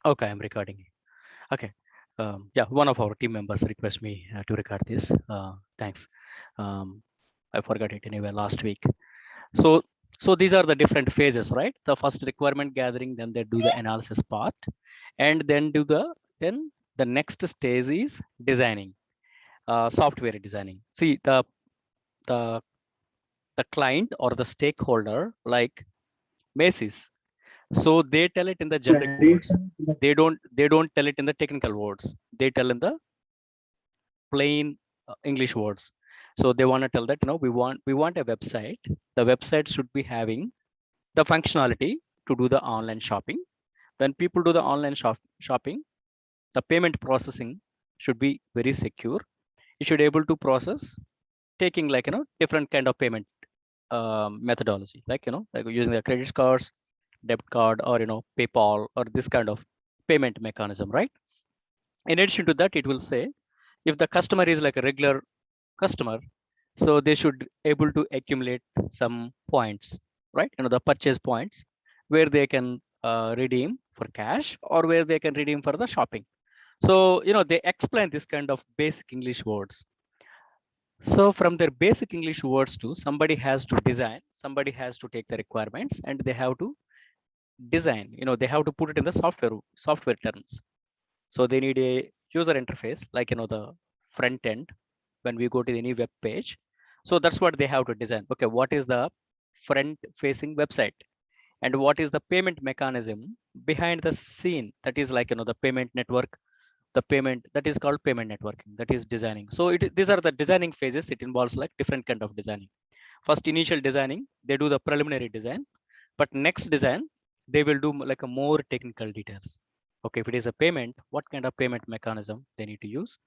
Okay, I'm recording. Okay. Yeah, one of our team members request me to record this. Thanks. Um, I forgot it anyway last week. So, so these are the different phases, right? The first requirement gathering, then they do the analysis part, and then the next stage is designing, software designing. See, the the client or the stakeholder, like Macy's, so they tell it in the generic words. They don't tell it in the technical words. They tell in the plain English words. So they want to tell that, we want a website. The website should be having the functionality to do the online shopping. When people do the online shopping, the payment processing should be very secure. You should able to process taking, like, different kind of payment methodology, like, like using the credit cards, debit card, or PayPal, or this kind of payment mechanism, right? In addition to that, it will say if the customer is like a regular customer, so they should able to accumulate some points, right? The purchase points where they can redeem for cash, or where they can redeem for the shopping. So they explain this kind of basic English words. So from their basic English words to, somebody has to design, somebody has to take the requirements, and they have to design, they have to put it in the software terms. So they need a user interface, like, the front end when we go to any web page. So that's what they have to design. Okay, what is the front facing website, and what is the payment mechanism behind the scene, that is like, the payment network, the payment that is called payment networking, that is designing. So these are the designing phases. It involves like different kind of designing. First, initial designing, they do the preliminary design, but next design, they will do like a more technical details. Okay, if it is a payment, what kind of payment mechanism they need to use,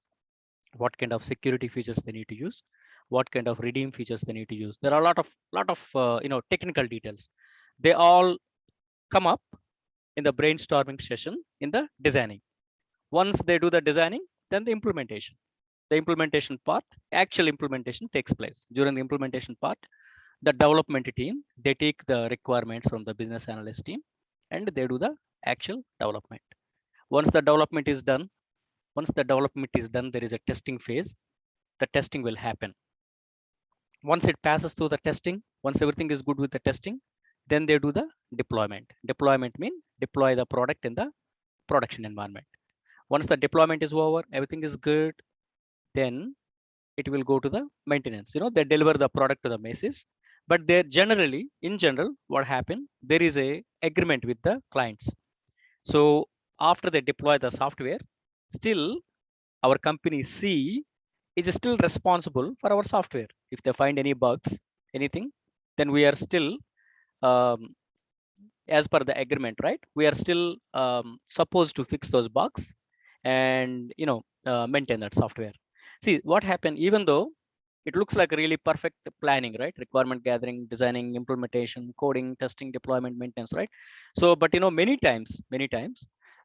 what kind of security features they need to use, what kind of redeem features they need to use. There are a lot of technical details. They all come up in the brainstorming session in the designing. Once they do the designing, then the implementation part, actual implementation takes place. During the implementation part, the development team, they take the requirements from the business analyst team, and they do the actual development. Once the development is done, there is a testing phase. The testing will happen. Once it passes through the testing, once everything is good with the testing, then they do the deployment mean deploy the product in the production environment. Once the deployment is over, everything is good, then it will go to the maintenance. They deliver the product to the Macy's, but they generally, in general, what happened, there is a agreement with the clients. So after they deploy the software, still our company C is still responsible for our software. If they find any bugs, anything, then we are still, um, as per the agreement, right? We are still supposed to fix those bugs, and maintain that software. See what happened, even though it looks like really perfect planning, right? Requirement gathering, designing, implementation, coding, testing, deployment, maintenance, right? So but many times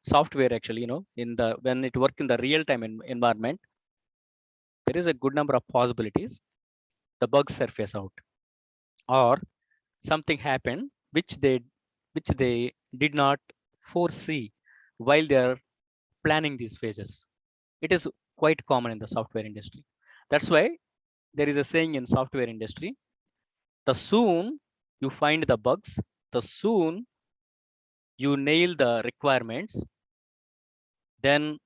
software actually, in the when it work in the real time environment, there is a good number of possibilities the bugs surface out, or something happened which they did not foresee while they are planning these phases. It is quite common in the software industry. That's why there is a saying in software industry: the soon you find the bugs, the soon you nail the requirements, then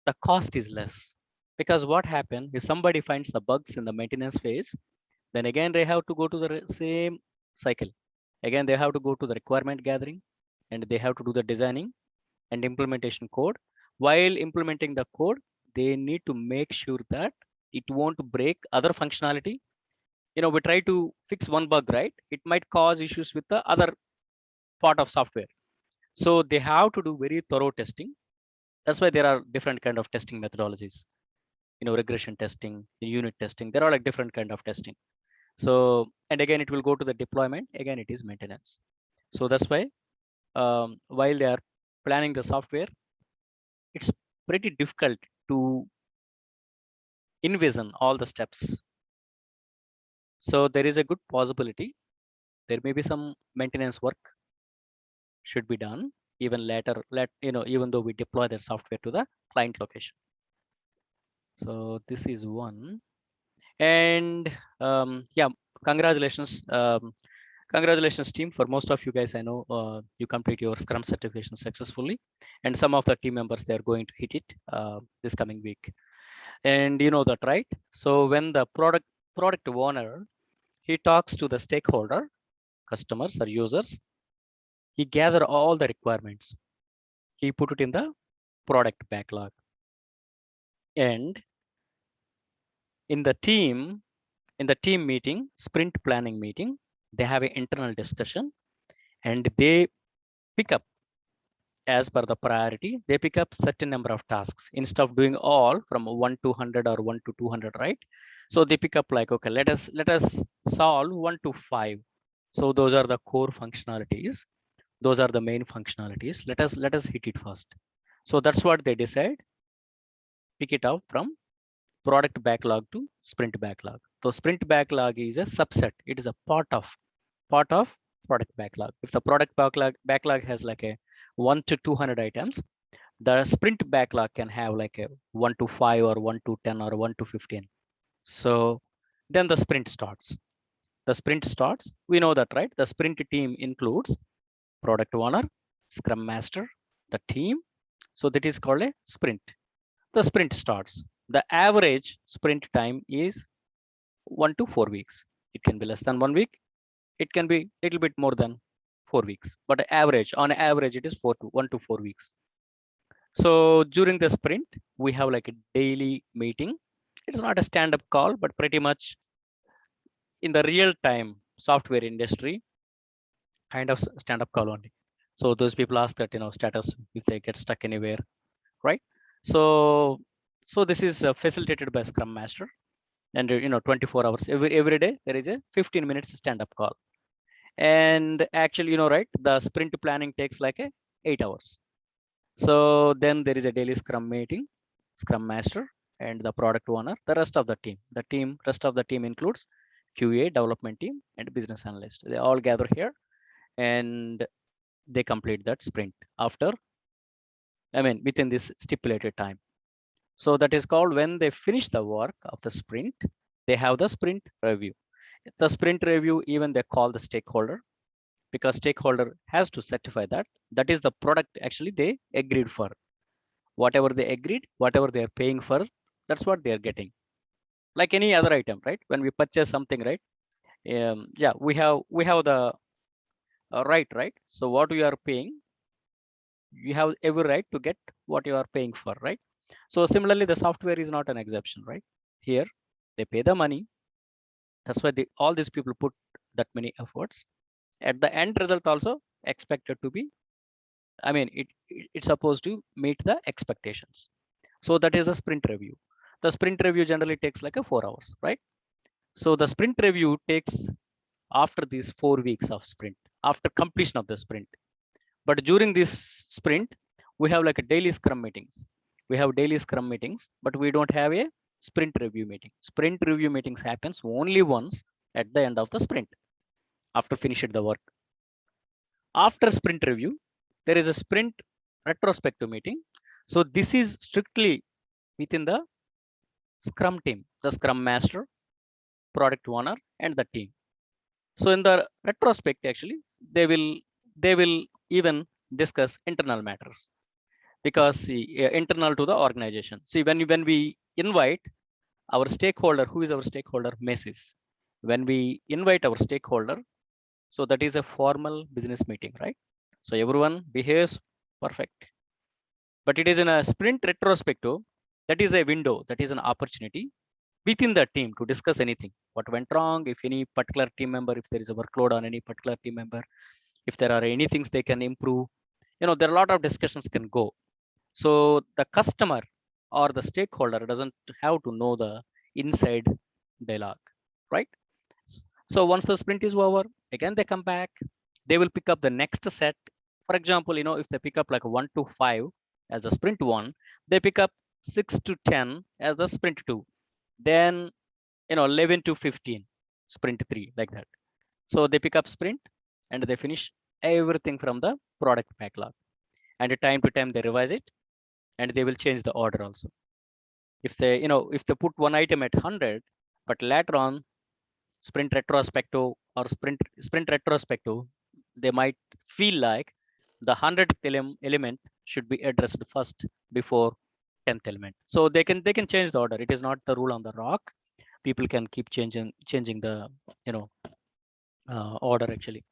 the cost is less. Because what happens if somebody finds the bugs in the maintenance phase, then again they have to go to the same cycle. Again, they have to go to the requirement gathering, and they have to do the designing and implementation code. While implementing the code, they need to make sure that it won't break other functionality. We try to fix one bug, right? It might cause issues with the other part of software. So they have to do very thorough testing. That's why there are different kind of testing methodologies. Regression testing, unit testing. There are like different kind of testing. So, and again, it will go to the deployment. Again, it is maintenance. So that's why, while they are planning the software, it's pretty difficult to envision all the steps. So there is a good possibility there may be some maintenance work should be done. even later, even though we deploy the software to the client location. So this is one. And yeah, congratulations. Congratulations team. For most of you guys, I know you complete your Scrum certification successfully, and some of the team members, they are going to hit it this coming week. And you know that, right? So when the product owner, he talks to the stakeholder, customers or users, he gather all the requirements, he put it in the product backlog, and in the team meeting, sprint planning meeting, they have an internal discussion, and they pick up, as per the priority, they pick up certain number of tasks instead of doing all from 1 to 100 or 1 to 200, right? So they pick up like, okay, let us solve 1 to 5. So those are the core functionalities, those are the main functionalities, let us hit it first. So that's what they decide, pick it up from product backlog to sprint backlog. So sprint backlog is a subset, it is a part of product backlog. If the product backlog has like a 1 to 200 items, the sprint backlog can have like a 1 to 5 or 1 to 10 or 1 to 15. So then the sprint starts. We know that, right? The sprint team includes product owner, scrum master, the team. So that is called a sprint. The sprint starts. The average sprint time is 1 to 4 weeks. It can be less than 1 week, it can be a little bit more than 4 weeks, but on average it is 1 to 4 weeks. So during the sprint, we have like a daily meeting. It's not a stand-up call, but pretty much in the real time software industry, kind of stand-up call only. So those people ask that, status if they get stuck anywhere, right? So this is facilitated by Scrum Master, and 24 hours every day there is a 15 minutes stand-up call. And actually, right, the sprint planning takes like a 8 hours. So then there is a daily scrum meeting, scrum master and the product owner, the rest of the rest of the team includes QA, development team and business analyst. They all gather here and they complete that sprint within this stipulated time. So that is called, when they finish the work of the sprint, they have the sprint review. The sprint review, even they call the stakeholder, because stakeholder has to certify that is the product actually they agreed for. Whatever they agreed, whatever they are paying for, that's what they are getting. Like any other item, right? When we purchase something, right? Yeah, we have the right? So what we are paying, you have every right to get what you are paying for, right? So similarly, the software is not an exception, right? Here, they pay the money. That's why all these people put that many efforts. At the end result also expected to be, it's supposed to meet the expectations. So that is a sprint review. The sprint review generally takes like a 4 hours, right? So the sprint review takes after these 4 weeks of sprint, after completion of the sprint. But during this sprint, we have like a daily scrum meetings. We have daily scrum meetings, but we don't have a sprint review meeting. Sprint review meetings happens only once at the end of the sprint, after finishing the work. After sprint review, there is a sprint retrospective meeting. So this is strictly within the Scrum team, the Scrum Master, product owner, and the team. So in the retrospect, actually, they will even discuss internal matters, because internal to the organization. See, when we invite our stakeholder, who is our stakeholder? Macy's. When we invite our stakeholder, so that is a formal business meeting, right? So everyone behaves perfect. But it is in a sprint retrospective, that is a window, that is an opportunity within the team to discuss anything, what went wrong, if any particular team member, if there is a workload on any particular team member, if there are any things they can improve, there are a lot of discussions can go. So the customer or the stakeholder doesn't have to know the inside dialogue, right? So once the sprint is over, again they come back, they will pick up the next set. For example, if they pick up like 1 to 5 as the sprint 1, they pick up 6 to 10 as the sprint 2, then 11 to 15 sprint 3, like that. So they pick up sprint and they finish everything from the product backlog. and time to time they revise it, and they will change the order also. If they, if they put one item at 100, but later on sprint retrospective or sprint retrospective, they might feel like the 100th element should be addressed first before 10th element. So they can change the order. It is not the rule on the rock. People can keep changing the order actually.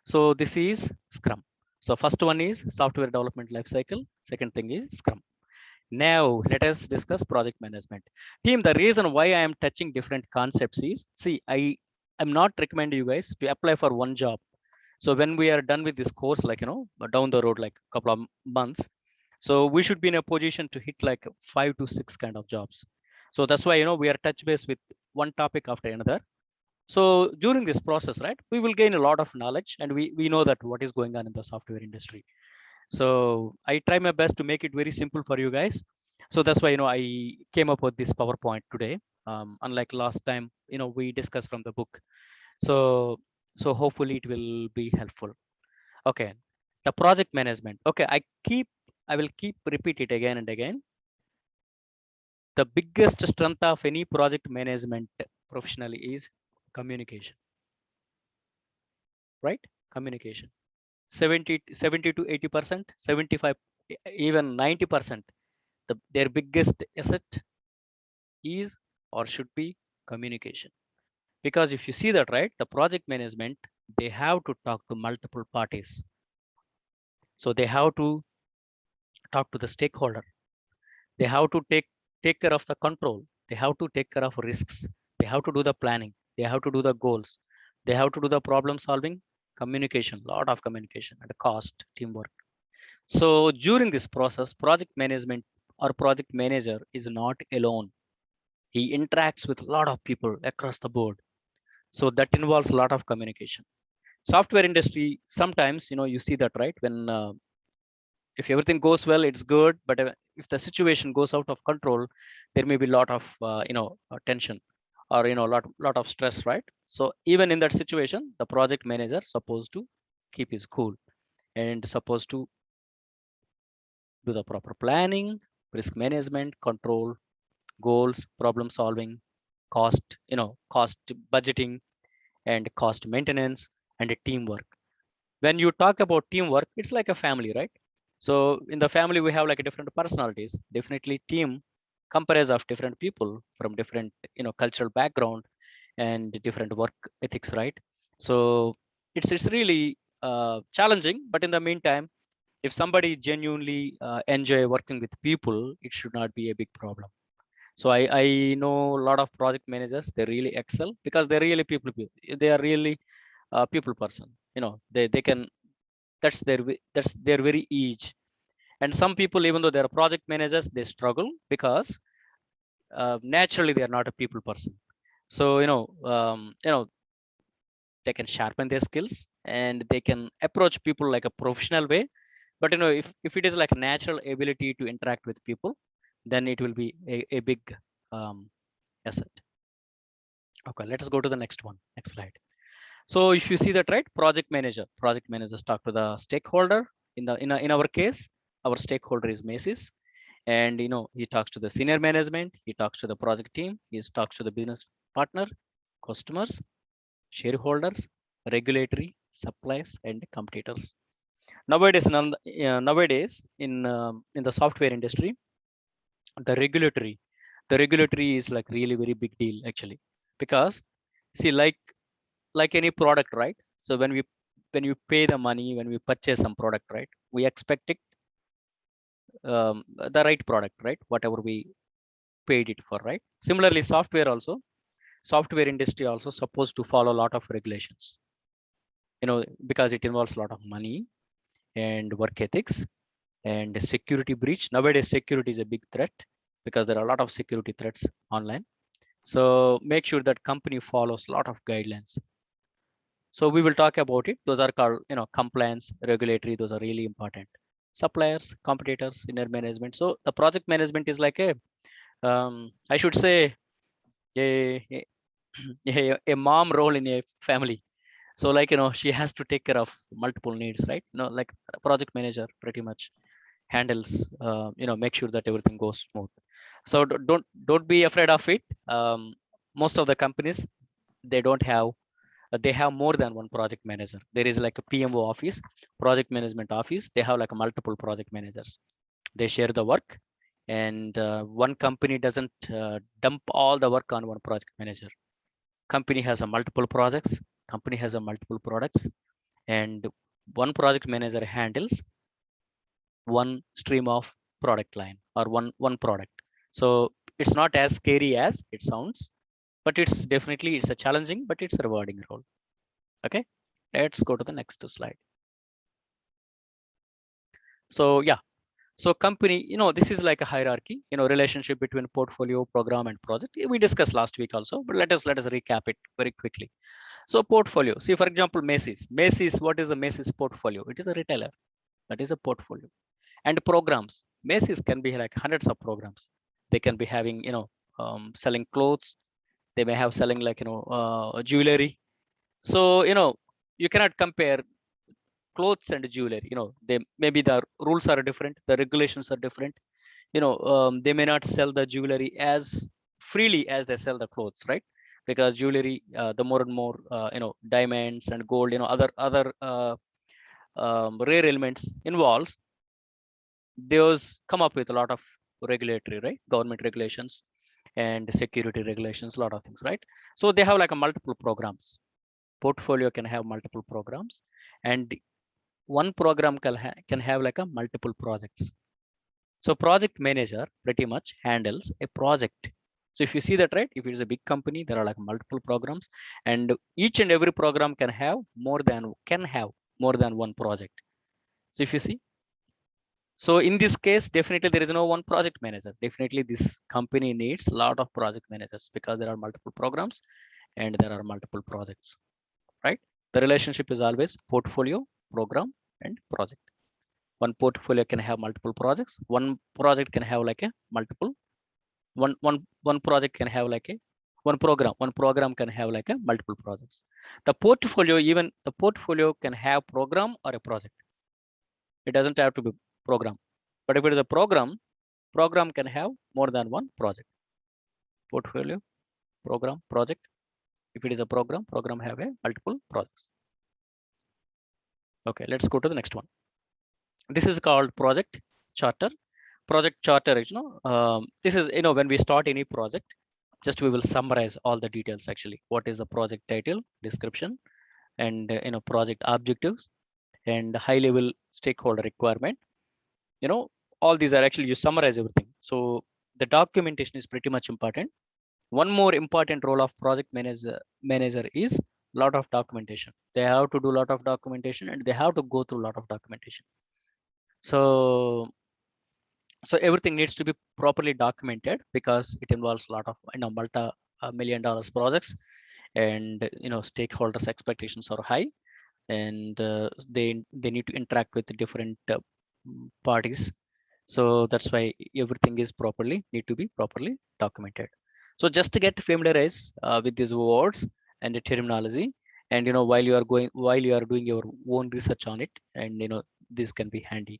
So this is Scrum. So first one is software development lifecycle. Second thing is Scrum. Now let us discuss project management. Team, the reason why I am touching different concepts is, see, I am not recommending you guys to apply for one job. So when we are done with this course, like, down the road, like a couple of months, so we should be in a position to hit like 5 to 6 kind of jobs. So that's why, we are touch base with one topic after another. So during this process, right, we will gain a lot of knowledge, and we know that what is going on in the software industry. So I try my best to make it very simple for you guys. So that's why, I came up with this PowerPoint today. Unlike last time, we discussed from the book. So hopefully it will be helpful. Okay. The project management. Okay. I will keep repeat it again and again. The biggest strength of any project management professionally is communication, right? Communication. 70 to 80%, 75, even 90%. Their biggest asset is or should be communication. Because if you see that, right, the project management, they have to talk to multiple parties. So they have to talk to the stakeholder. They have to take care of the control. They have to take care of risks. They have to do the planning. They have to do the goals. They have to do the problem solving, communication, lot of communication, and cost, teamwork. So during this process, project management or project manager is not alone. He interacts with a lot of people across the board. So that involves a lot of communication. Software industry, sometimes, you see that, right? When if everything goes well, it's good. But if the situation goes out of control, there may be a lot of, tension, or, lot of stress, right? So even in that situation, the project manager supposed to keep his cool and supposed to do the proper planning, risk management, control, goals, problem solving, cost budgeting, and cost maintenance, and teamwork. When you talk about teamwork, it's like a family, right? So in the family, we have like different personalities. Definitely team comprised of different people from different, cultural background and different work ethics, right? So it's really challenging, but in the meantime, if somebody genuinely enjoy working with people, it should not be a big problem. So I know a lot of project managers, they really excel because they're really they are really people person. They can, that's their very age. And some people, even though they're project managers, they struggle because naturally they are not a people person. So they can sharpen their skills and they can approach people like a professional way. But if it is like a natural ability to interact with people, then it will be a big um, asset. Okay, let's go to the next one. Next slide. So if you see that, right, project managers talk to the stakeholder. In our case, our stakeholder is Macy's, and he talks to the senior management, he talks to the project team, he talks to the business partner, customers, shareholders, regulatory, suppliers, and competitors. Nowadays in the software industry, the regulatory is like really very big deal actually, because see, like any product, right? So when you pay the money, when we purchase some product, right, we expect it, the right product, right, whatever we paid it for, right? Similarly, software industry also supposed to follow a lot of regulations, because it involves a lot of money and work ethics and security breach. Nowadays security is a big threat because there are a lot of security threats online. So make sure that company follows a lot of guidelines. So we will talk about it. Those are called, compliance, regulatory. Those are really important. Suppliers, competitors, inner management. So the project management is like I should say, a, a mom role in a family. So like, she has to take care of multiple needs, right? Like a project manager pretty much. handles, make sure that everything goes smooth. So don't be afraid of it. Most of the companies, they don't have they have more than one project manager. There is like a PMO office, project management office. They have like a multiple project managers. They share the work, and one company doesn't dump all the work on one project manager. Company has a multiple projects, company has a multiple products, and one project manager handles one stream of product line or one product. So it's not as scary as it sounds, but it's a challenging, but it's a rewarding role. Okay, let's go to the next slide. So yeah, so company, this is like a hierarchy, relationship between portfolio, program, and project. We discussed last week also, but let us recap it very quickly. So portfolio, see for example, Macy's, what is a Macy's portfolio? It is a retailer. That is a portfolio. And programs, Macy's can be like hundreds of programs. They can be having, selling clothes. They may have selling like, jewelry. So, you cannot compare clothes and jewelry. They maybe the rules are different, the regulations are different. They may not sell the jewelry as freely as they sell the clothes, right? Because jewelry, the more and more, diamonds and gold, other rare elements involves, those come up with a lot of regulatory, right? Government regulations and security regulations, a lot of things, right? So they have like a multiple programs. Portfolio can have multiple programs, and one program can have like a multiple projects. So project manager pretty much handles a project. So if you see that, right, if it is a big company, there are like multiple programs, and each and every program can have more than one project. So if you see, so in this case, definitely there is no one project manager. Definitely this company needs a lot of project managers because there are multiple programs and there are multiple projects, right? The relationship is always portfolio, program, and project. One portfolio can have multiple projects. One project can have like a multiple. One project can have like a one program. One program can have like a multiple projects. Even the portfolio can have program or a project. It doesn't have to be program. But if it is a program can have more than one project. Portfolio, program, project. If it is a program have a multiple projects. Okay, let's go to the next one. This is called project charter. Project charter is, this is, when we start any project, just we will summarize all the details actually. What is the project title, description, and project objectives, and high level stakeholder requirement. All these are actually, you summarize everything. So the documentation is pretty much important. One more important role of project manager is lot of documentation. They have to do a lot of documentation, and they have to go through a lot of documentation. So everything needs to be properly documented because it involves a lot of multi-million dollars projects, and stakeholders expectations are high, and they need to interact with the different parties. So that's why everything is need to be properly documented. So just to get familiarized with these words and the terminology, and while you are doing your own research on it, and this can be handy.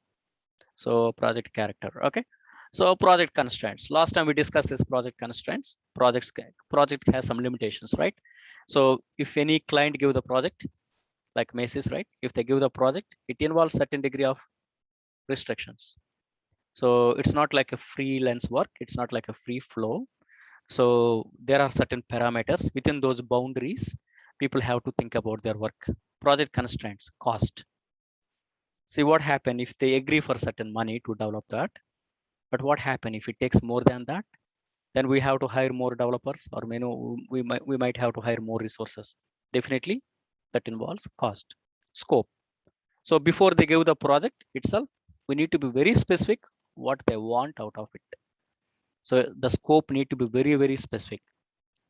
So project character. Okay. So project constraints. Last time we discussed this project constraints. Project has some limitations, right? So if any client give the project, like Macy's, right? If they give the project, it involves certain degree of restrictions. So it's not like a freelance work. It's not like a free flow. So there are certain parameters within those boundaries. People have to think about their work. Project constraints, cost. See what happen if they agree for certain money to develop that. But what happen if it takes more than that? Then we have to hire more developers, or we might have to hire more resources. Definitely, that involves cost, scope. So before they give the project itself, we need to be very specific what they want out of it. So the scope need to be very, very specific.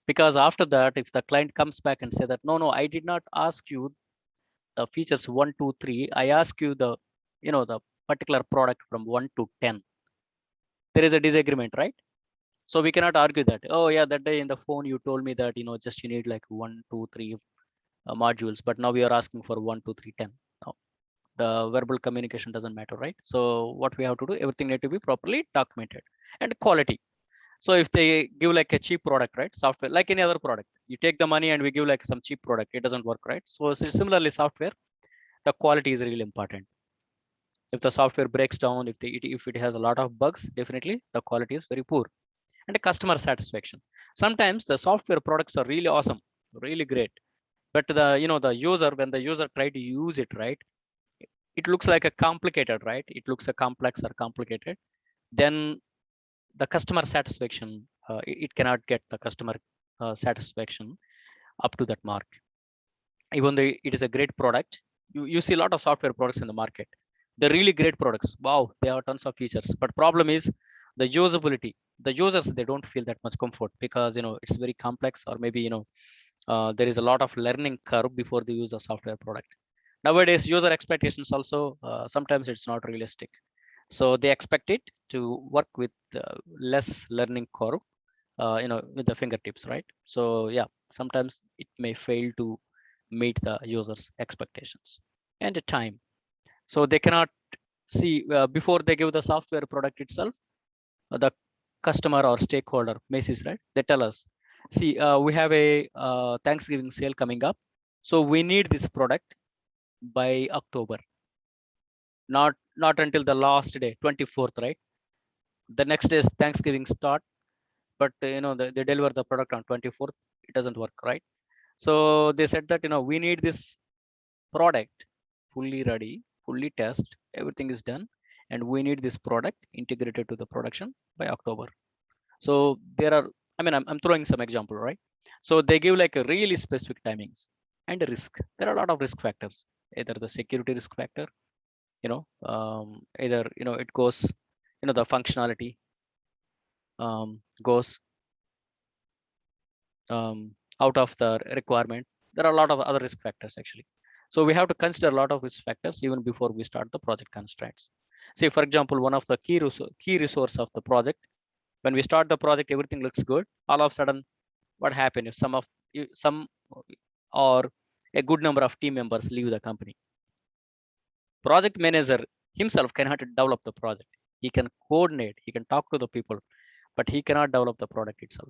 Because after that, if the client comes back and say that, no, I did not ask you the features 1, 2, 3, I ask you the particular product from 1 to 10. There is a disagreement, right? So we cannot argue that, oh yeah, that day in the phone you told me that just you need like 1, 2, 3 modules, but now we are asking for 1, 2, 3, 10. No. The verbal communication doesn't matter, right? So what we have to do, everything need to be properly documented. And quality. So if they give like a cheap product, right? Software, like any other product, you take the money and we give like some cheap product, it doesn't work, right? So similarly, software, the quality is really important. If the software breaks down, if it has a lot of bugs, definitely the quality is very poor. And customer satisfaction. Sometimes the software products are really awesome, really great, but the user, when the user try to use it, right, it looks like a complicated, right? It looks a complex or complicated. Then the customer satisfaction, it cannot get the customer satisfaction up to that mark. Even though it is a great product, you see a lot of software products in the market. They're really great products. Wow, they have tons of features. But problem is the usability. The users, they don't feel that much comfort because it's very complex, or maybe there is a lot of learning curve before they use a software product. Nowadays, user expectations also sometimes it's not realistic. So they expect it to work with less learning curve, with the fingertips, right? So yeah, sometimes it may fail to meet the user's expectations. And the time. So they cannot see before they give the software product itself, the customer or stakeholder, Macy's, right? They tell us, see, we have a Thanksgiving sale coming up. So we need this product by October, not until the last day, 24th, right? The next day is Thanksgiving start, but they deliver the product on 24th. It doesn't work, right? So they said that we need this product fully ready, fully test, everything is done, and we need this product integrated to the production by October. So there are, I mean, I'm throwing some example, right? So they give like a really specific timings and a risk. There are a lot of risk factors, either the security risk factor, either it goes, the functionality goes out of the requirement. There are a lot of other risk factors actually. So we have to consider a lot of risk factors even before we start the project constraints. Say, for example, one of the key resource of the project, when we start the project, everything looks good. All of a sudden, what happens if some or a good number of team members leave the company? Project manager himself cannot develop the project. He can coordinate, he can talk to the people, but he cannot develop the product itself.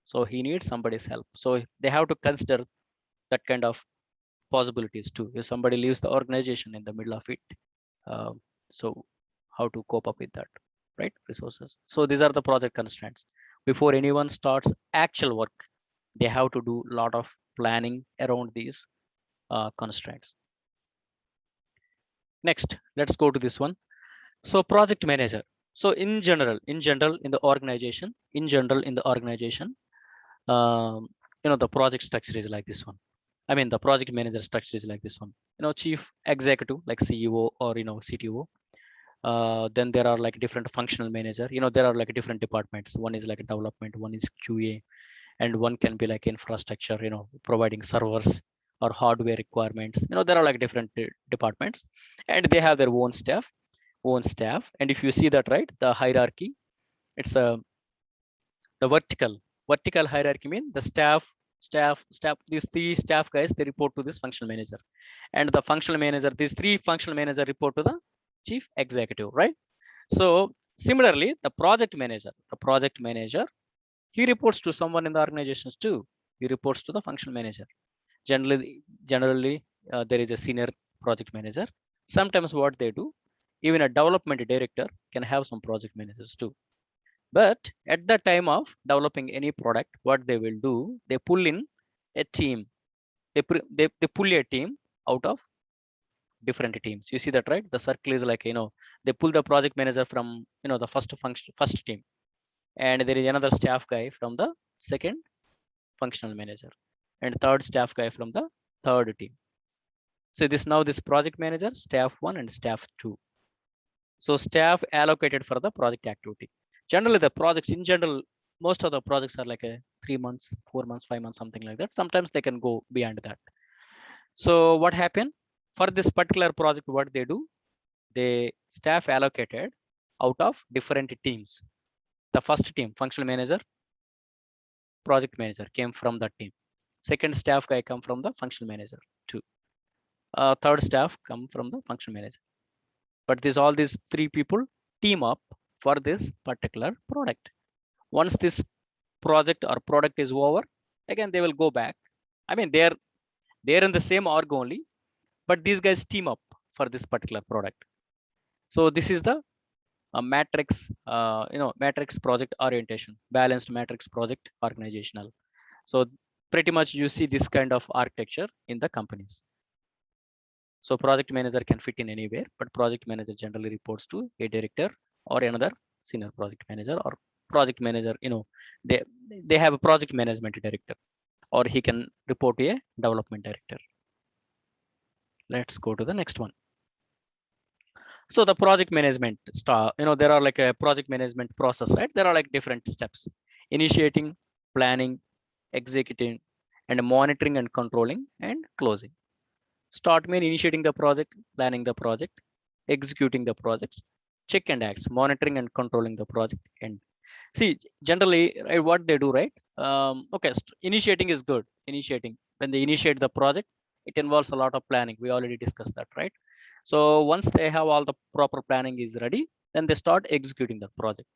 So he needs somebody's help. So they have to consider that kind of possibilities too. If somebody leaves the organization in the middle of it, uh, so how to cope up with that, right? Resources. So these are the project constraints. Before anyone starts actual work, they have to do a lot of planning around these constraints. Next, let's go to this one. So project manager. So in general, in the organization, the project structure is like this one. I mean, the project manager structure is like this one. Chief executive, like CEO or CTO. Then there are like different functional manager. There are like different departments. One is like development, one is QA, and one can be like infrastructure. Providing servers or hardware requirements. There are like different departments, and they have their own staff. And if you see that, right, the hierarchy, it's the vertical hierarchy mean the staff, these three staff guys, they report to this functional manager, and the functional manager, these three functional manager report to the chief executive, right? So similarly, the project manager, he reports to someone in the organizations too. He reports to the functional manager. Generally, there is a senior project manager. Sometimes what they do, even a development director can have some project managers too. But at the time of developing any product, what they will do, they pull in a team. They pull a team out of different teams. You see that, right? The circle is like, they pull the project manager from, the first team. And there is another staff guy from the second functional manager, and third staff guy from the third team. So this project manager, staff one and staff two. So staff allocated for the project activity. Generally, the projects in general, most of the projects are like a 3 months, 4 months, 5 months, something like that. Sometimes they can go beyond that. So what happened for this particular project? What they do, they staff allocated out of different teams. The first team, functional manager, project manager, came from that team. Second staff guy come from the functional manager too. third staff come from the function manager. But all these three people team up for this particular product. Once this project or product is over, again they will go back. I mean, they're in the same org only, but these guys team up for this particular product. So this is the matrix, matrix project orientation, balanced matrix project organizational. So pretty much you see this kind of architecture in the companies. So project manager can fit in anywhere, but project manager generally reports to a director or another senior project manager, or project manager, they have a project management director, or he can report to a development director. Let's go to the next one. So the project management there are like a project management process, right? There are like different steps: initiating, planning, executing, and monitoring and controlling and closing. Start mean initiating the project, planning the project, executing the projects, check and acts, monitoring and controlling the project. And see, generally, right, what they do, right? Okay, initiating is good. Initiating, when they initiate the project, it involves a lot of planning. We already discussed that, right? So once they have all the proper planning is ready, then they start executing the project.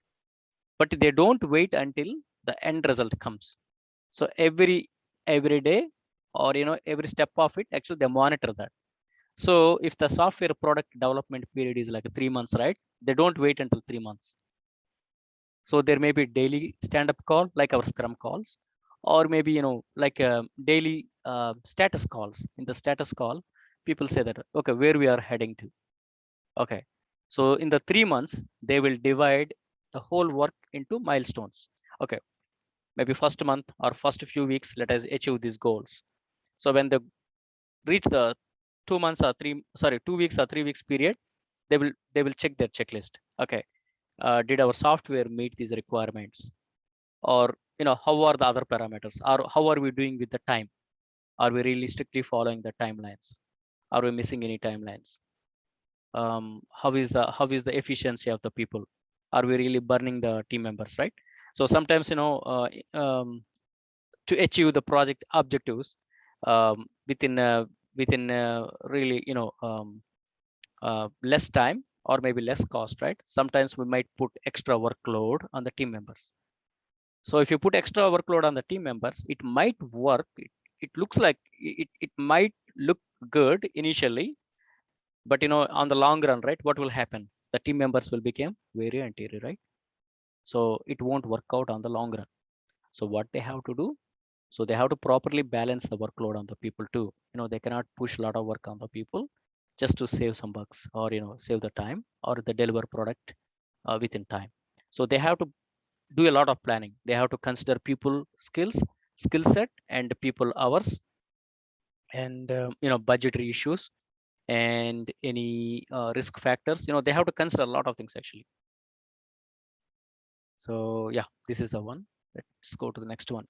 But they don't wait until the end result comes. So every day, or every step of it, actually they monitor that. So if the software product development period is like 3 months, right? They don't wait until 3 months. So there may be daily stand-up call, like our Scrum calls, or maybe like daily status calls. In the status call, people say that, okay, where we are heading to. Okay, so in the 3 months, they will divide the whole work into milestones. Okay, maybe first month or first few weeks, let us achieve these goals. So when they reach the 2 months or 2 weeks or 3 weeks period, they will check their checklist. Okay, did our software meet these requirements? Or how are the other parameters? Or how are we doing with the time? Are we really strictly following the timelines? Are we missing any timelines? How is the efficiency of the people? Are we really burning the team members, right? So sometimes to achieve the project objectives within really less time or maybe less cost, right? Sometimes we might put extra workload on the team members. So if you put extra workload on the team members, it might work. It looks like it might look good initially, but on the long run, right, what will happen? The team members will become very anterior, right? So it won't work out on the long run. So what they have to do? So they have to properly balance the workload on the people too. They cannot push a lot of work on the people just to save some bucks, or save the time, or the deliver product within time. So they have to do a lot of planning. They have to consider people skill set, and people hours, and budgetary issues, and any risk factors. They have to consider a lot of things actually. So yeah, this is the one. Let's go to the next one.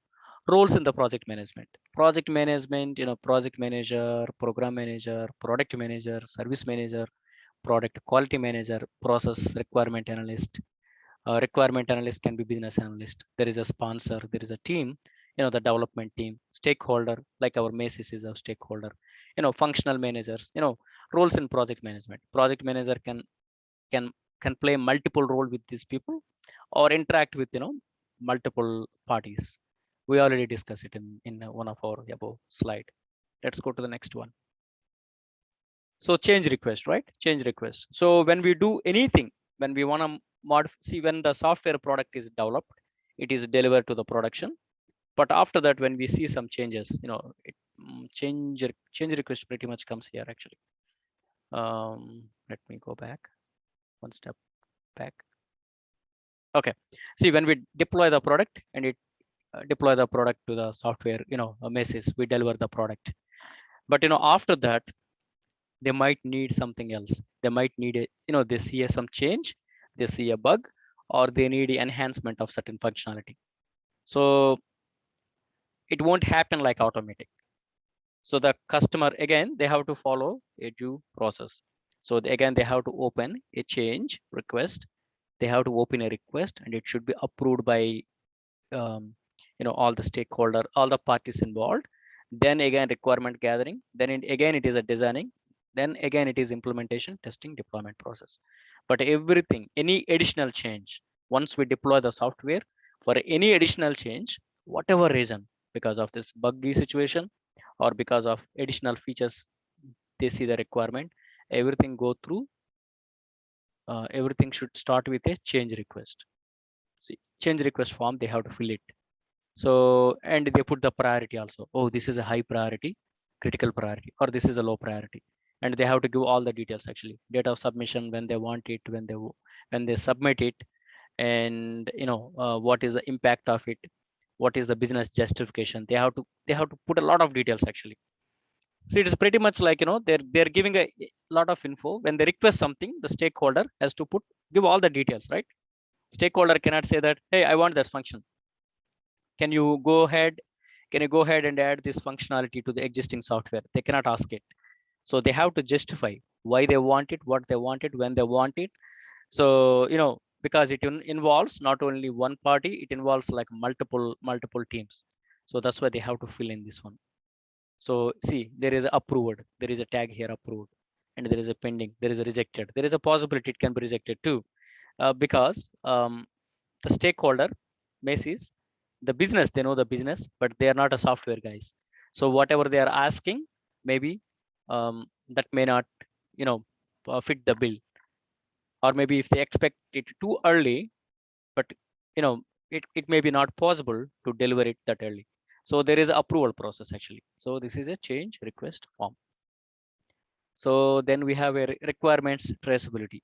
Roles in the project management. Project management, project manager, program manager, product manager, service manager, product quality manager, process requirement analyst. Requirement analyst can be business analyst. There is a sponsor, there is a team, the development team, stakeholder, like our Macy's is a stakeholder, functional managers, roles in project management. Project manager can can play multiple role with these people, or interact with multiple parties. We already discussed it in one of our above slide. Let's go to the next one. So change request, right? Change request. So when we do anything, when we want to see, when the software product is developed, it is delivered to the production. But after that, when we see some changes, change request pretty much comes here actually. Let me go back one step back. Okay, see, when we deploy the product and it deploy the product to the software, a Macy's, we deliver the product. But after that, they might need something else. They might need a, they see some change, they see a bug, or they need enhancement of certain functionality. So it won't happen like automatic. So the customer, again, they have to follow a due process. So again, they have to open a change request. They have to open a request, and it should be approved by all the stakeholder, all the parties involved. then again requirement gathering, then again it is a designing, then again it is implementation, testing, deployment process. But everything, any additional change, once we deploy the software, for any additional change, whatever reason, because of this buggy situation or because of additional features they see the requirement, everything go through, everything should start with a change request. See, change request form, they have to fill it. So, and they put the priority also. Oh, this is a high priority, critical priority, or this is a low priority. And they have to give all the details actually. Date of submission, when they want it, when they submit it, and what is the impact of it, what is the business justification. They have to put a lot of details actually. So it is pretty much like they're giving a lot of info. When they request something, the stakeholder has to give all the details, right? Stakeholder cannot say that, hey, I want this function. Can you go ahead and add this functionality to the existing software? They cannot ask it. So they have to justify why they want it, what they want it, when they want it. So because it involves not only one party, it involves like multiple teams. So that's why they have to fill in this one. So see, there is approved, there is a tag here, approved, and there is a pending, there is a rejected, there is a possibility it can be rejected too, because the stakeholder basis, the business, they know the business, but they are not a software guys. So whatever they are asking, maybe that may not fit the bill, or maybe if they expect it too early, but it may be not possible to deliver it that early. So there is approval process actually. So this is a change request form. So then we have a requirements traceability.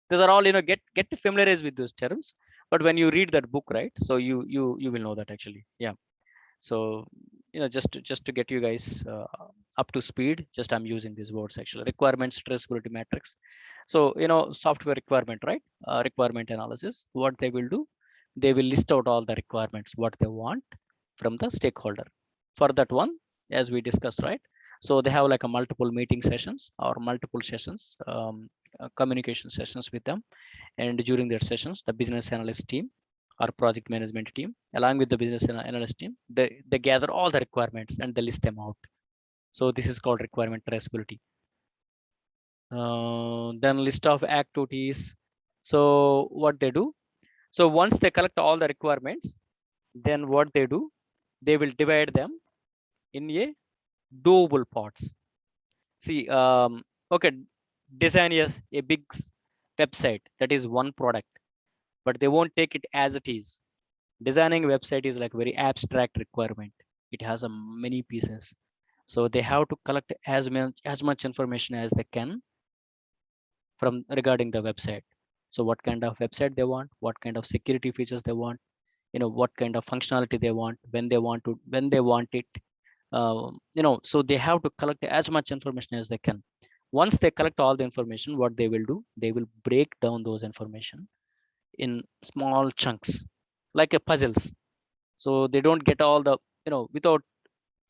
These are all get familiarized with those terms. But when you read that book, right, so you will know that actually. Yeah. So just to get you guys up to speed, just I'm using these words actually. Requirements traceability matrix. So software requirement, right? Requirement analysis, what they will do, they will list out all the requirements what they want from the stakeholder. For that one, as we discussed, right, so they have like a multiple meeting sessions or multiple sessions, communication sessions with them. And during their sessions, the business analyst team or project management team, along with the business analyst team, they gather all the requirements and they list them out. So this is called requirement traceability. Then list of activities. So what they do, so once they collect all the requirements, then what they do, they will divide them in a doable parts. See, okay, design a big website, that is one product, but they won't take it as it is. Designing a website is like very abstract requirement. It has a many pieces. So they have to collect as much information as they can from regarding the website. So what kind of website they want, what kind of security features they want, what kind of functionality they want, when they want it. So they have to collect as much information as they can. Once they collect all the information, what they will do, they will break down those information in small chunks, like a puzzles. So they don't get all the, without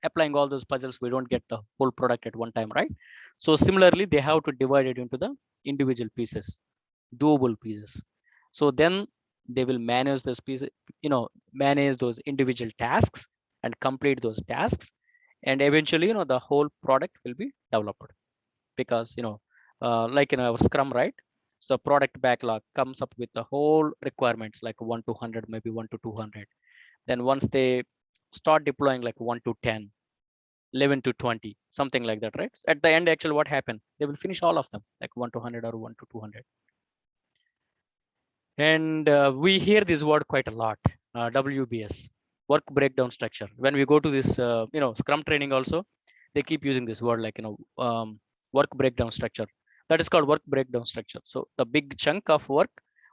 applying all those puzzles, we don't get the whole product at one time, right? So similarly, they have to divide it into the individual pieces, doable pieces. So then they will manage those pieces, manage those individual tasks and complete those tasks. And eventually, the whole product will be developed. Because like in our scrum, right, so product backlog comes up with the whole requirements like 1 to 100, maybe 1 to 200. Then once they start deploying like 1 to 10, 11 to 20, something like that, right? At the end, actually what happened, they will finish all of them like 1 to 100 or 1 to 200. And we hear this word quite a lot, WBS, work breakdown structure. When we go to this scrum training also, they keep using this word like work breakdown structure. That is called work breakdown structure. So the big chunk of work,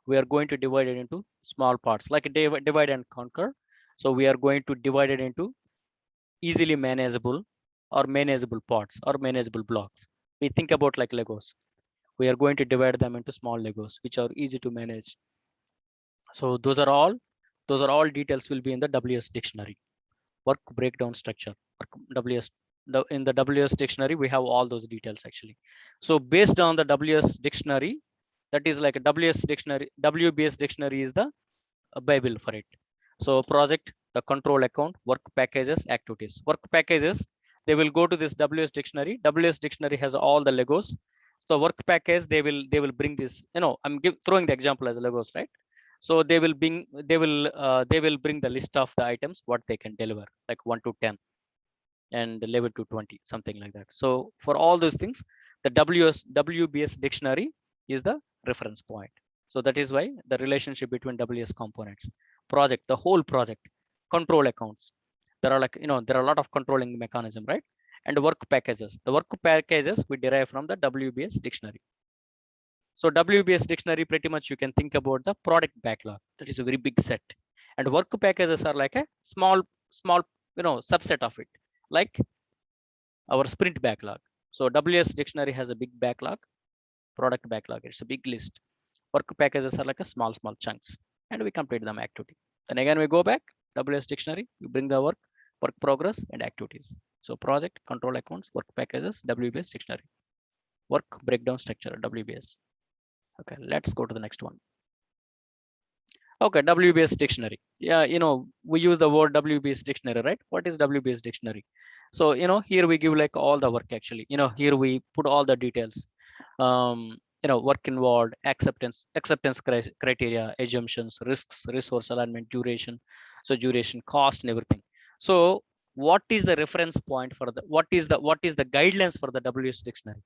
we are going to divide it into small parts, like divide and conquer. So we are going to divide it into easily manageable or manageable parts or manageable blocks. We think about like Legos. We are going to divide them into small Legos, which are easy to manage. So those are all details will be in the WS dictionary. Work breakdown structure, WS. In the WS dictionary, we have all those details actually. So based on the WS dictionary, that is like a WS dictionary, WBS dictionary is the Bible for it. So project, the control account, work packages, activities. Work packages, They will go to this WS dictionary. WS dictionary has all the Legos. So work package, they will bring this, I'm throwing the example as Legos, right? So they will bring the list of the items, what they can deliver, like 1 to 10 and level to 20, something like that. So for all those things, the WBS dictionary is the reference point. So that is why the relationship between WS components, project, the whole project, control accounts, there are there are a lot of controlling mechanism, right? And work packages. The work packages we derive from the WBS dictionary. So WBS dictionary, pretty much you can think about the product backlog. That is a very big set. And work packages are like a small, subset of it, like our sprint backlog. So WS dictionary has a big backlog, product backlog. It's a big list. Work packages are like a small chunks, and we complete them activity. Then again, we go back, WS dictionary, you bring the work progress and activities. So project, control accounts, work packages, WBS dictionary. Work breakdown structure, WBS. Okay, let's go to the next one. Okay, WBS dictionary. Yeah, we use the word WBS dictionary, right? What is WBS dictionary? So, here we give like all the work actually, here we put all the details. Work involved, acceptance criteria, assumptions, risks, resource alignment, duration. So duration, cost and everything. So what is the reference point for the, what is the guidelines for the WS dictionary?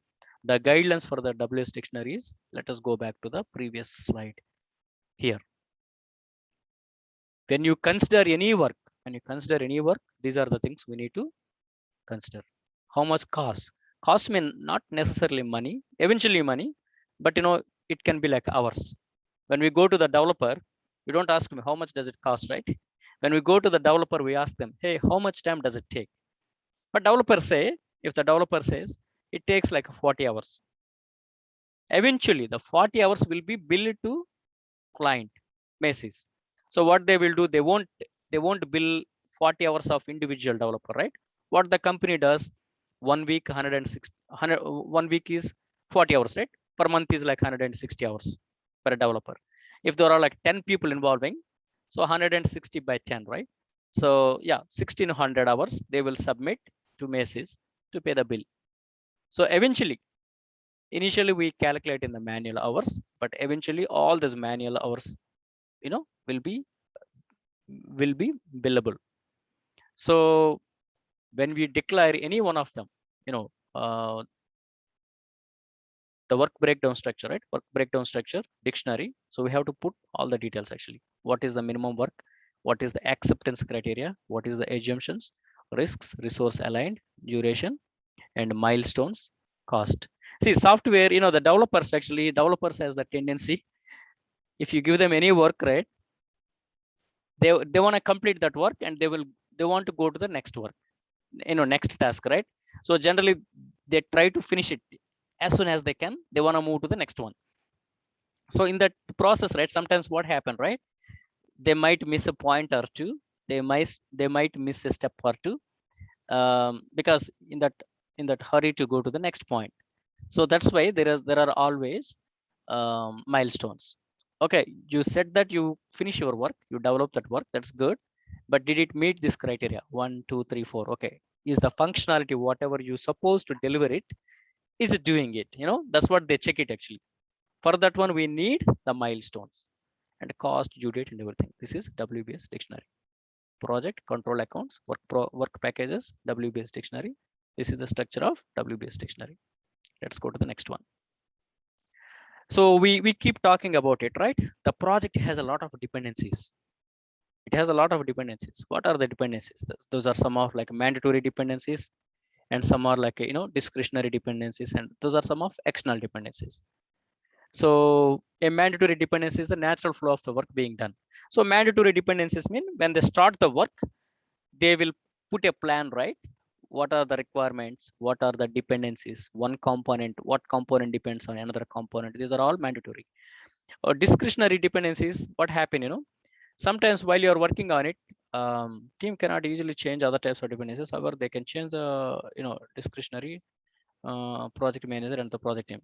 The guidelines for the WS dictionary is, let us go back to the previous slide here. When you consider any work, these are the things we need to consider. How much cost? Cost mean not necessarily money, eventually money, but it can be like hours. When we go to the developer, you don't ask me how much does it cost, right? When we go to the developer, we ask them, hey, how much time does it take? But developers say, if the developer says it takes like 40 hours, eventually the 40 hours will be billed to client Macy's. So what they will do, they won't bill 40 hours of individual developer, right? What the company does, 1 week 1 week is 40 hours, right? Per month is like 160 hours per developer. If there are like 10 people involving, so 160 by 10, right? So yeah, 1600 hours they will submit to Macy's to pay the bill. So eventually, initially we calculate in the manual hours, but eventually all these manual hours will be billable. So when we declare any one of them, the work breakdown structure, right? Work breakdown structure dictionary. So we have to put all the details actually. What is the minimum work? What is the acceptance criteria? What is the assumptions, risks, resource aligned, duration, and milestones, cost. See, software, the developers has the tendency, if you give them any work, right, they want to complete that work and they want to go to the next work, next task, right? So generally they try to finish it as soon as they can. They want to move to the next one. So in that process, right, sometimes what happen, right, they might miss a point or two. They might miss a step or two, because in that hurry to go to the next point. So that's why there are always milestones. Okay, you said that you finish your work, you develop that work, that's good, but did it meet this criteria? 1, 2, 3, 4. Okay, is the functionality whatever you supposed to deliver it, is it doing it? That's what they check it actually. For that one, we need the milestones and cost, due date, and everything. This is WBS dictionary. Project, control accounts, work packages, WBS dictionary. This is the structure of WBS dictionary. Let's go to the next one. So we keep talking about it, right? The project has a lot of dependencies. It has a lot of dependencies. What are the dependencies? Those are some of like mandatory dependencies, and some are like discretionary dependencies, and those are some of external dependencies. So a mandatory dependency is the natural flow of the work being done. So mandatory dependencies mean when they start the work, they will put a plan, right? What are the requirements? What are the dependencies? One component, what component depends on another component? These are all mandatory. Or discretionary dependencies, what happen, sometimes while you're working on it, team cannot easily change other types of dependencies. However, they can change the, discretionary project manager and the project team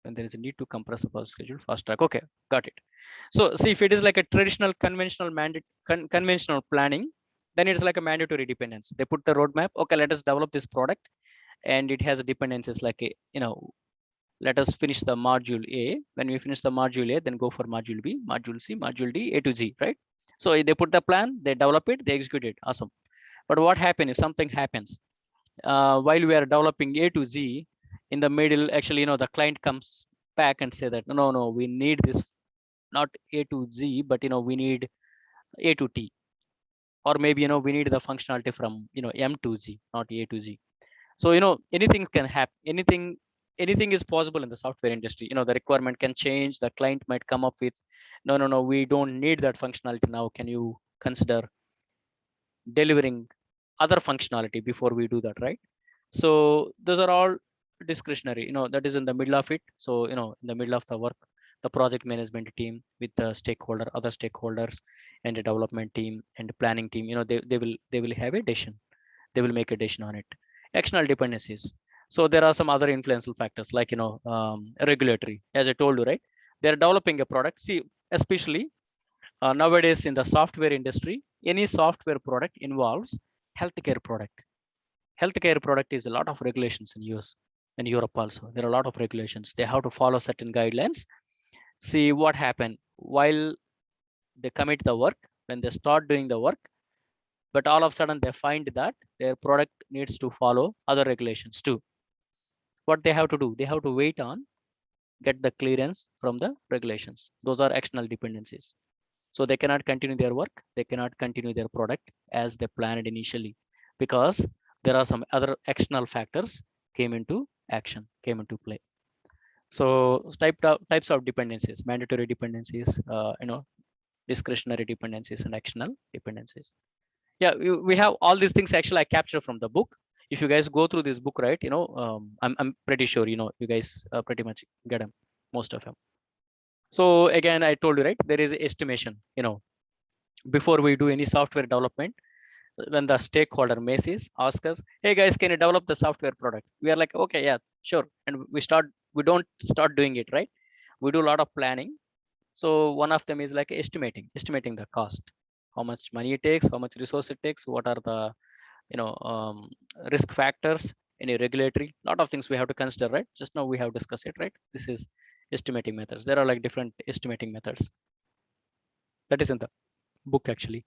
when there is a need to compress the process schedule fast track. Okay, got it. So see, if it is like a traditional conventional conventional planning, then it's like a mandatory dependence. They put the roadmap. Okay, let us develop this product, and it has dependencies like a, let us finish the module A. When we finish the module A, then go for module B, module C, module D, A to Z, right? So they put the plan, they develop it, they execute it. Awesome. But what happens if something happens while we are developing A to Z? In the middle, actually, the client comes back and say that no, we need this, not A to Z, but we need A to T, or maybe we need the functionality from M to Z, not A to Z. So anything can happen. Anything is possible in the software industry. The requirement can change. The client might come up with, no, we don't need that functionality now. Can you consider delivering other functionality before we do that, right? So those are all discretionary. That is in the middle of it. So in the middle of the work, the project management team with the stakeholder, other stakeholders, and the development team and the planning team, they will have a decision. They will make a decision on it. External dependencies. So there are some other influential factors like regulatory. As I told you, right? They're developing a product. See, especially nowadays in the software industry, any software product involves healthcare product. Healthcare product is a lot of regulations in US and Europe also. There are a lot of regulations. They have to follow certain guidelines. See what happened while they commit the work, when they start doing the work, but all of a sudden they find that their product needs to follow other regulations too. What they have to do, they have to wait on, get the clearance from the regulations. Those are external dependencies. So they cannot continue their work, they cannot continue their product as they planned initially, because there are some other external factors came into action, came into play. So types of dependencies: mandatory dependencies, discretionary dependencies, and external dependencies. Yeah, we have all these things. Actually, I captured from the book. If you guys go through this book, right, I'm pretty sure you guys pretty much get them, most of them. So again, I told you, right, there is estimation. Before we do any software development, when the stakeholder Macy's asks us, hey guys, can you develop the software product? We are like, okay, yeah, sure. And we don't start doing it, right? We do a lot of planning. So one of them is like estimating the cost, how much money it takes, how much resource it takes, what are the risk factors, any regulatory, lot of things we have to consider, right? Just now we have discussed it, right? This is estimating methods. There are like different estimating methods. That is in the book actually.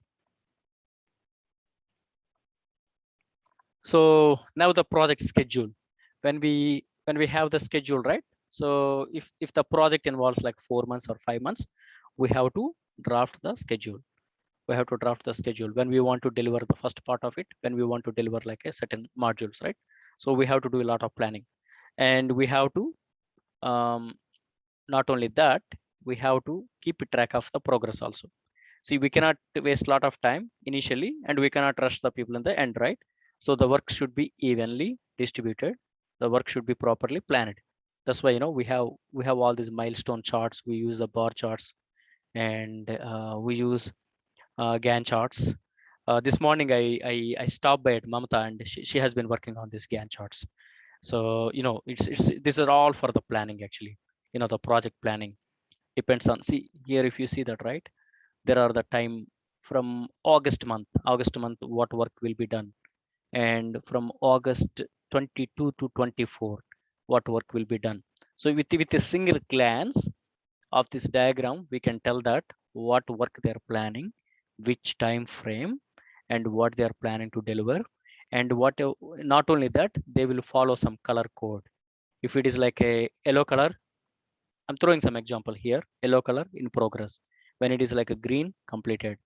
So now the project schedule. When we have the schedule, right? So if the project involves like 4 months or 5 months, we have to draft the schedule. We have to draft the schedule when we want to deliver the first part of it, when we want to deliver like a certain modules, right? So we have to do a lot of planning, and we have to not only that, we have to keep track of the progress also. See, we cannot waste a lot of time initially, and we cannot rush the people in the end, right? So the work should be evenly distributed. The work should be properly planned. That's why we have all these milestone charts. We use the bar charts, and we use Gantt charts. This morning I stopped by at Mamata, and she has been working on these Gantt charts. So it's these are all for the planning actually. The project planning depends on, see here, if you see that, right, there are the time from August month what work will be done, and from August 22 to 24 what work will be done. So with a single glance of this diagram, we can tell that what work they're planning, which time frame, and what they're planning to deliver. And what not only that, they will follow some color code. If it is like a yellow color, I'm throwing some example here, yellow color in progress. When it is like a green, completed.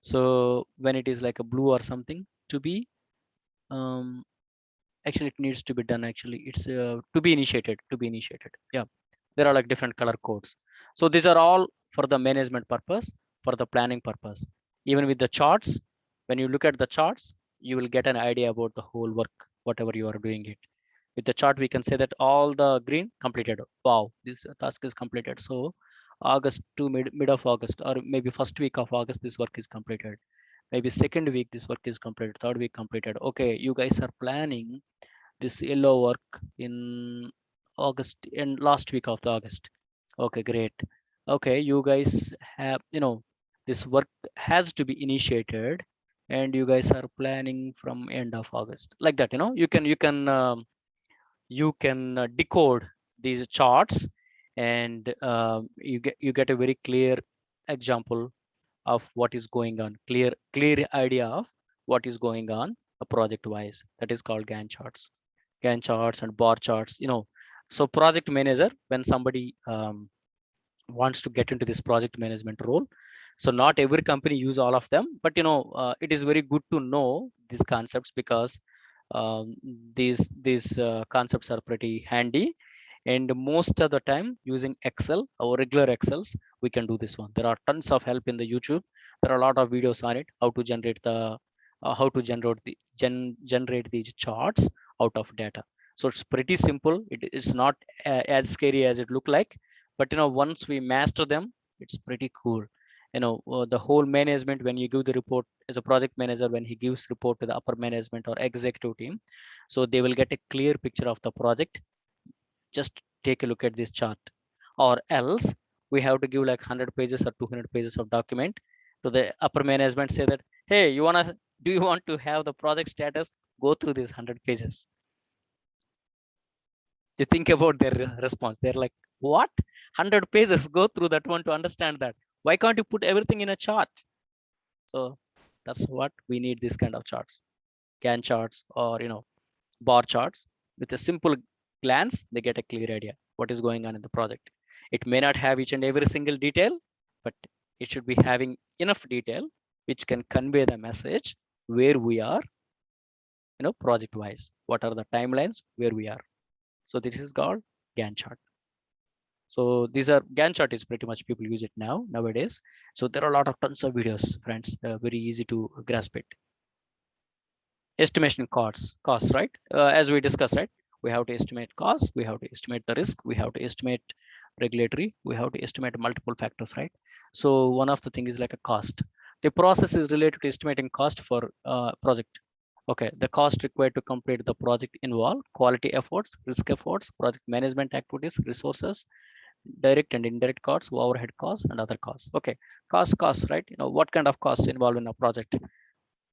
So when it is like a blue or something, to be actually it needs to be done, actually it's to be initiated. Yeah, there are like different color codes. So these are all for the management purpose, for the planning purpose. Even with the charts, when you look at the charts, you will get an idea about the whole work, whatever you are doing it. With the chart, we can say that all the green completed. Wow, this task is completed. So August to mid of August, or maybe first week of August, this work is completed. Maybe second week this work is completed, third week completed. Okay, you guys are planning this yellow work in August, in last week of the August. Okay, great. Okay, you guys have, this work has to be initiated and you guys are planning from end of August, like that. You can decode these charts, and you get a very clear example of what is going on, clear idea of what is going on project wise. That is called Gantt charts and bar charts. So project manager, when somebody wants to get into this project management role, so not every company use all of them, but it is very good to know these concepts, because um, these concepts are pretty handy. And most of the time using Excel, our regular Excels, we can do this one. There are tons of help in the YouTube. There are a lot of videos on it, how to generate these charts out of data. So it's pretty simple. It is not as scary as it look like, but once we master them, it's pretty cool. The whole management, when you give the report as a project manager, when he gives report to the upper management or executive team, so they will get a clear picture of the project. Just take a look at this chart, or else we have to give like 100 pages or 200 pages of document to the upper management, say that, hey, do you want to have the project status, go through these 100 pages. You think about their response, they're like, what, 100 pages, go through that one to understand that? Why can't you put everything in a chart? So that's what we need, this kind of charts, Gantt charts, or bar charts. With a simple glance, they get a clear idea what is going on in the project. It may not have each and every single detail, but it should be having enough detail which can convey the message where we are, project wise. What are the timelines where we are? So this is called Gantt chart. So these are Gantt chart is pretty much people use it nowadays. So there are a lot of tons of videos, friends, very easy to grasp it. Estimation costs, right? As we discussed, right? We have to estimate costs, we have to estimate the risk, we have to estimate regulatory, we have to estimate multiple factors, right? So one of the thing is like a cost. The process is related to estimating cost for project. Okay, the cost required to complete the project involve quality efforts, risk efforts, project management activities, resources, direct and indirect costs, overhead costs, and other costs. Okay, costs, right? What kind of costs involved in a project?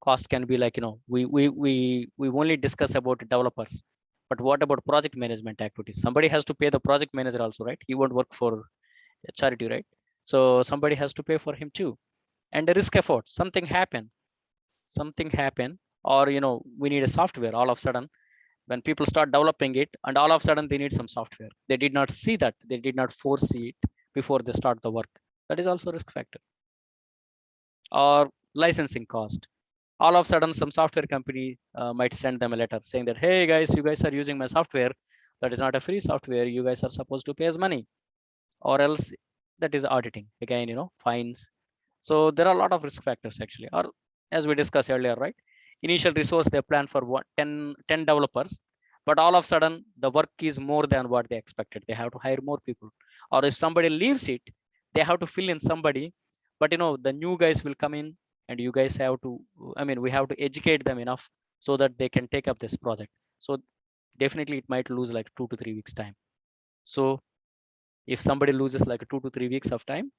Cost can be like, we only discuss about developers, but what about project management activities? Somebody has to pay the project manager also, right? He won't work for a charity, right? So somebody has to pay for him too. And the risk effort, something happen, or we need a software. All of a sudden, when people start developing it, and all of a sudden they need some software, they did not see that, they did not foresee it before they start the work. That is also risk factor. Or licensing cost, all of a sudden some software company might send them a letter saying that, hey guys, you guys are using my software, that is not a free software, you guys are supposed to pay us money. Or else that is auditing, again, fines. So there are a lot of risk factors actually. Or as we discussed earlier, right? Initial resource, they plan for 10 developers, but all of a sudden the work is more than what they expected, they have to hire more people. Or if somebody leaves it, they have to fill in somebody, but the new guys will come in, and you guys have to, we have to educate them enough so that they can take up this project. So definitely it might lose like 2 to 3 weeks time. So if somebody loses like 2 to 3 weeks of time,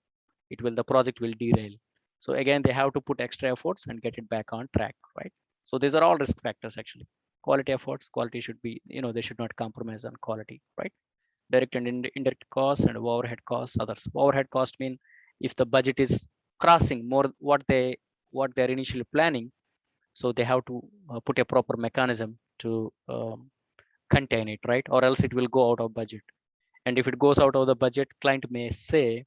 the project will derail. So again, they have to put extra efforts and get it back on track, right? So these are all risk factors actually. Quality efforts, quality should be, they should not compromise on quality, right? Direct and indirect costs and overhead costs, others. Overhead cost mean if the budget is crossing more what they're initially planning, so they have to put a proper mechanism to contain it, right? Or else it will go out of budget. And if it goes out of the budget, client may say,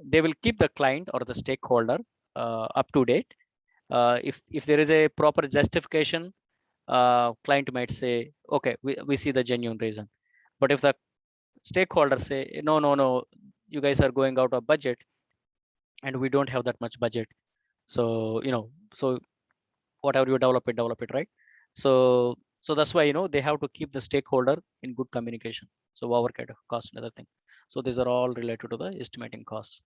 they will keep the client or the stakeholder up to date. If there is a proper justification, client might say, okay, we see the genuine reason. But if the stakeholders say, no, you guys are going out of budget, and we don't have that much budget, so so whatever you develop it, right? So that's why they have to keep the stakeholder in good communication. So overhead cost, another thing. So these are all related to the estimating costs.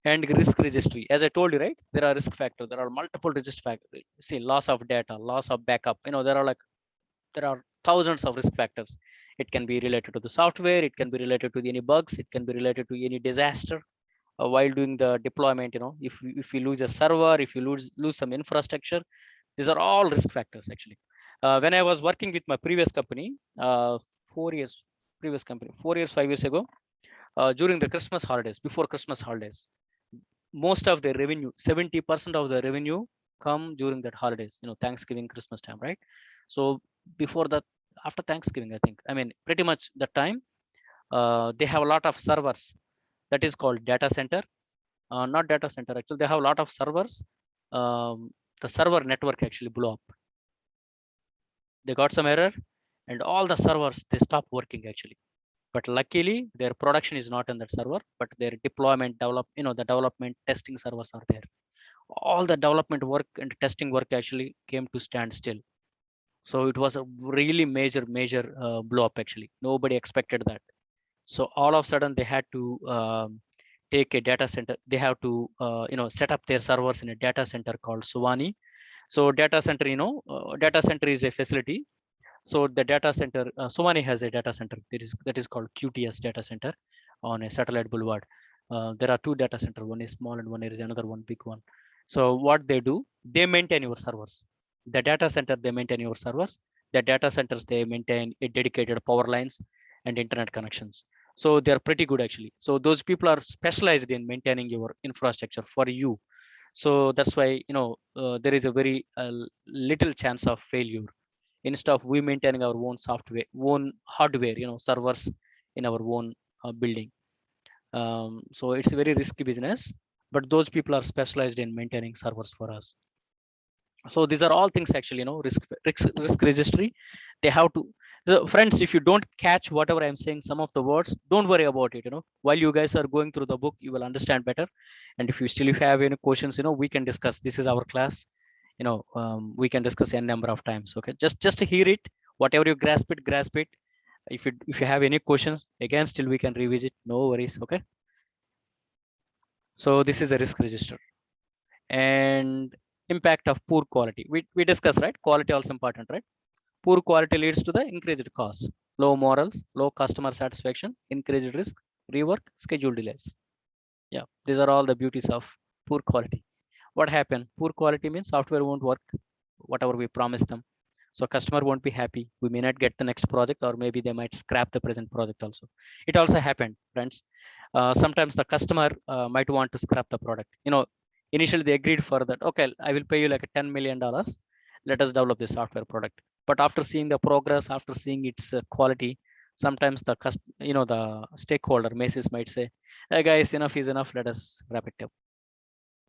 And risk registry, as I told you, right? There are risk factors, there are multiple risk factors. See, loss of data, loss of backup, there are thousands of risk factors. It can be related to the software, it can be related to any bugs, it can be related to any disaster, while doing the deployment. If you lose a server, if you lose some infrastructure, these are all risk factors actually. When I was working with my previous company, 4 years, previous company, 4 years, 5 years ago, during the Christmas holidays, before Christmas holidays, most of the revenue, 70% of the revenue come during that holidays, Thanksgiving, Christmas time, right? So before that, after Thanksgiving, I think, I mean, pretty much the time, they have a lot of servers, that is called data center. Not data center, actually, they have a lot of servers. The server network actually blew up. They got some error, and all the servers, they stopped working actually. But luckily their production is not in that server, but their deployment, the development, testing servers are there. All the development work and testing work actually came to stand still. So it was a really major blow up actually. Nobody expected that. So all of a sudden they had to take a data center. They have to set up their servers in a data center called Suwannee. So data center, data center is a facility. So the data center, Suwannee has a data center that is called QTS data center on a satellite boulevard. There are two data center. One is small and one is another one big one. So what they do, they maintain your servers. The data center, they maintain your servers. The data centers, they maintain a dedicated power lines and internet connections. So they are pretty good actually. So those people are specialized in maintaining your infrastructure for you. So that's why there is a very little chance of failure, instead of we maintaining our own software, own hardware, servers in our own building. So it's a very risky business, but those people are specialized in maintaining servers for us. So these are all things actually, risk registry. They have to. So friends, if you don't catch whatever I'm saying, some of the words, don't worry about it. While you guys are going through the book, you will understand better. And if you have any questions, we can discuss. This is our class. We can discuss n number of times. Okay, just hear it. Whatever you grasp it. If you have any questions, again, still we can revisit. No worries. Okay. So this is a risk register. And impact of poor quality. We discuss, right? Quality also important, right? Poor quality leads to the increased costs, low morals, low customer satisfaction, increased risk, rework, schedule delays. Yeah, these are all the beauties of poor quality. What happened? Poor quality means software won't work, whatever we promise them. So customer won't be happy. We may not get the next project, or maybe they might scrap the present project also. It also happened, friends. Sometimes the customer might want to scrap the product. Initially they agreed for that. Okay, I will pay you like a $10 million. Let us develop this software product. But after seeing the progress, after seeing its quality, sometimes the stakeholder, Macy's, might say, "Hey guys, enough is enough. Let us wrap it up."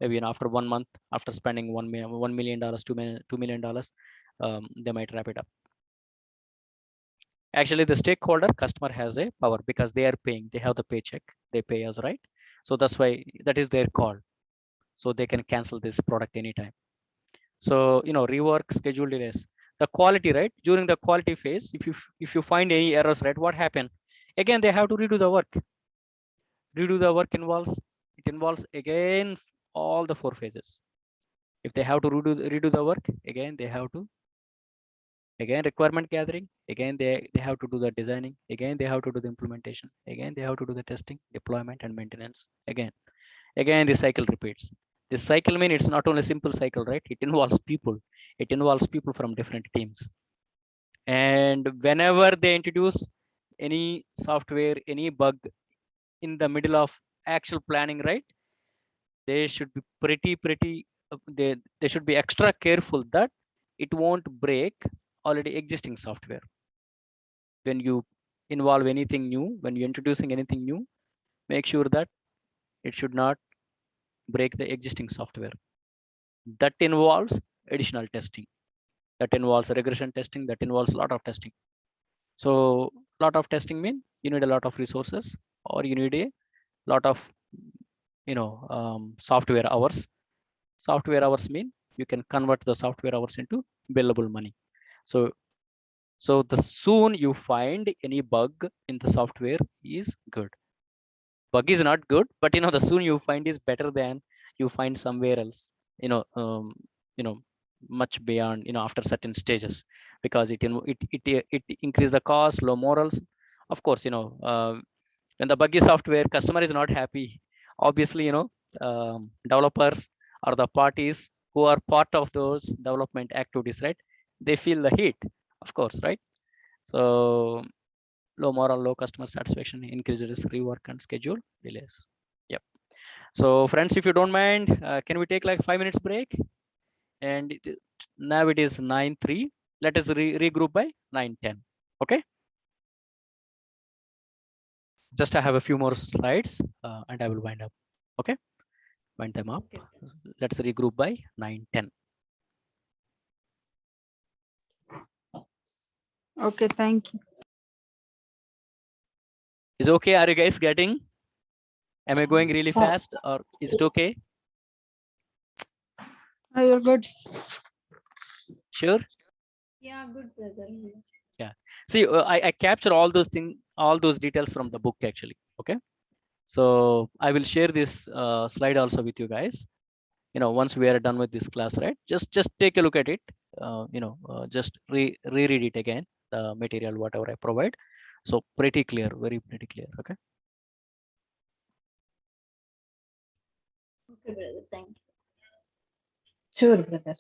Maybe after 1 month, after spending $1 million, $2 million, they might wrap it up. Actually, the stakeholder customer has a power because they are paying. They have the paycheck. They pay us, right? So that's why that is their call. So they can cancel this product anytime. So rework, schedule delays. The quality, right? During the quality phase, if you find any errors, right, what happened? Again, they have to redo the work. Redo the work involves again all the 4 phases. If they have to redo the work, again they have to, again requirement gathering, again they have to do the designing, again they have to do the implementation, again they have to do the testing, deployment, and maintenance. Again the cycle repeats. This cycle means it's not only a simple cycle, right? It involves people. It involves people from different teams. And whenever they introduce any software, any bug in the middle of actual planning, right, they should be pretty they should be extra careful that it won't break already existing software. When you involve anything new, when you're introducing anything new, make sure that it should not break the existing software. That involves additional testing, that involves regression testing, that involves a lot of testing. So a lot of testing mean you need a lot of resources, or you need a lot of software hours. Software hours mean you can convert the software hours into billable money. So the soon you find any bug in the software is good. Bug is not good, but the soon you find is better than you find somewhere else, you know much beyond, after certain stages, because it increase the cost, low morals. Of course, when the buggy software, customer is not happy. obviously, developers or the parties who are part of those development activities, right? They feel the heat, of course, right? So low morale, low customer satisfaction increases rework and schedule delays. Yep. So friends, if you don't mind, can we take like 5 minutes break? And now it is 9:03. Let us regroup by 9:10. Okay. Just I have a few more slides and I will wind up. Okay. Wind them up. Okay. Let's regroup by 9:10. Okay, thank you. Is okay? Are you guys getting? Am I going really fast or is it okay? Oh, you're good. Sure. Yeah, good brother. Yeah. See, I capture all those things, all those details from the book actually. Okay. So I will share this slide also with you guys. Once we are done with this class, right? Just take a look at it. Just reread it again. The material, whatever I provide. So pretty clear, very pretty clear. Okay. Okay, brother. Thank you. Sure, brother.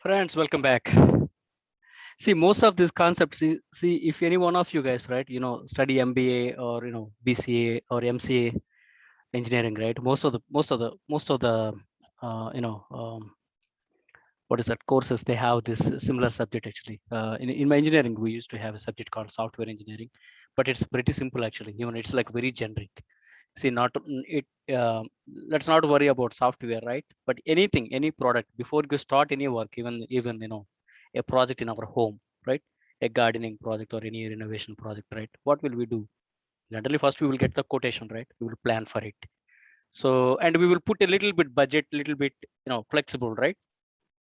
Friends, welcome back. See, most of these concepts, see, if any one of you guys, right, study MBA or, BCA or MCA engineering, right? Most of the, what is that courses, they have this similar subject actually. In my engineering, we used to have a subject called software engineering, but it's pretty simple actually. It's like very generic. See, not it. Let's not worry about software, right? But anything, any product, before you start any work, even a project in our home, right? A gardening project or any renovation project, right? What will we do? Generally, first we will get the quotation, right? We will plan for it. So, and we will put a little bit budget, little bit, flexible, right?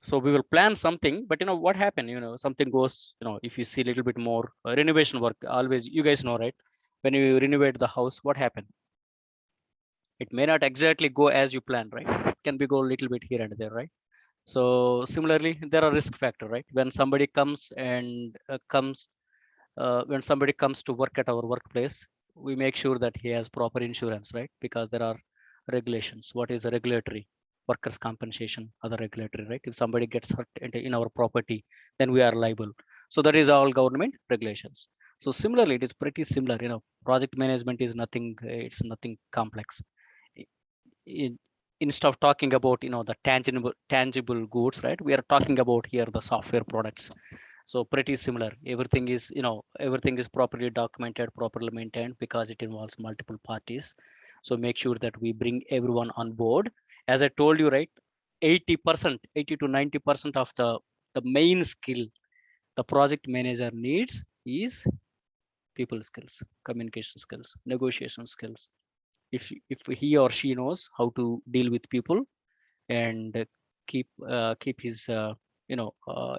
So we will plan something, but what happened? Something goes. If you see a little bit more renovation work, always you guys know, right? When you renovate the house, what happened? It may not exactly go as you plan, right? It can be go a little bit here and there, right? So similarly, there are risk factor, right? When somebody comes and when somebody comes to work at our workplace, we make sure that he has proper insurance, right? Because there are regulations. What is a regulatory? Workers' compensation, other regulatory, right? If somebody gets hurt in our property, then we are liable. So that is all government regulations. So similarly, it is pretty similar. Project management is nothing. It's nothing complex. Instead of talking about the tangible goods, right? We are talking about here the software products. So pretty similar. Everything is properly documented, properly maintained, because it involves multiple parties. So make sure that we bring everyone on board. As I told you, right, 80%, 80 to 90% of the main skill the project manager needs is people skills, communication skills, negotiation skills. If he or she knows how to deal with people and keep his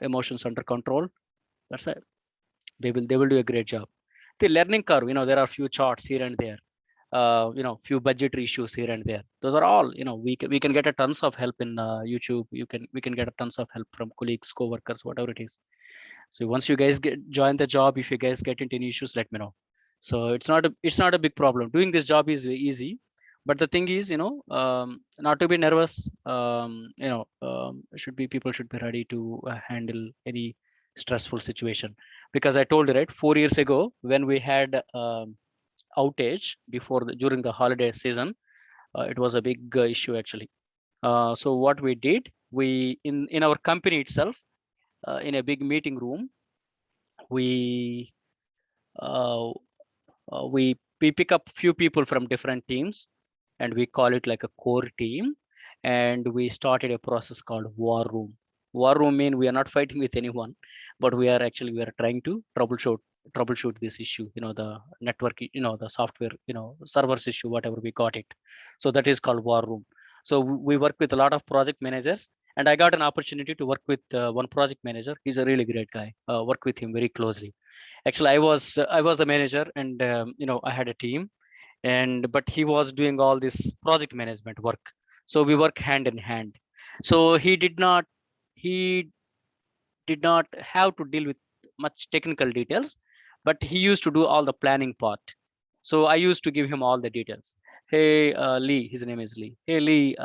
emotions under control, that's it. They will do a great job. The learning curve, there are few charts here and there, few budgetary issues here and there. Those are all, we can get a tons of help in YouTube. We can get a tons of help from colleagues, co-workers, whatever it is. So once you guys join the job, if you guys get into any issues, let me know. So it's not a big problem. Doing this job is easy, but the thing is, not to be nervous. People should be ready to handle any stressful situation, because I told you, right, 4 years ago when we had outage during the holiday season, it was a big issue actually. So what we did, we in our company itself, in a big meeting room, we uh, we pick up few people from different teams, and we call it like a core team, and we started a process called war room. War room mean we are not fighting with anyone, but we are trying to troubleshoot this issue, the network, the software, servers issue, whatever we got it. So that is called war room. So we work with a lot of project managers, and I got an opportunity to work with one project manager. He's a really great guy. Work with him very closely. Actually, I was the manager, and I had a team, and but he was doing all this project management work. So we work hand in hand. So he did not have to deal with much technical details, but he used to do all the planning part. So I used to give him all the details. Hey, Lee, his name is Lee. Hey, Lee,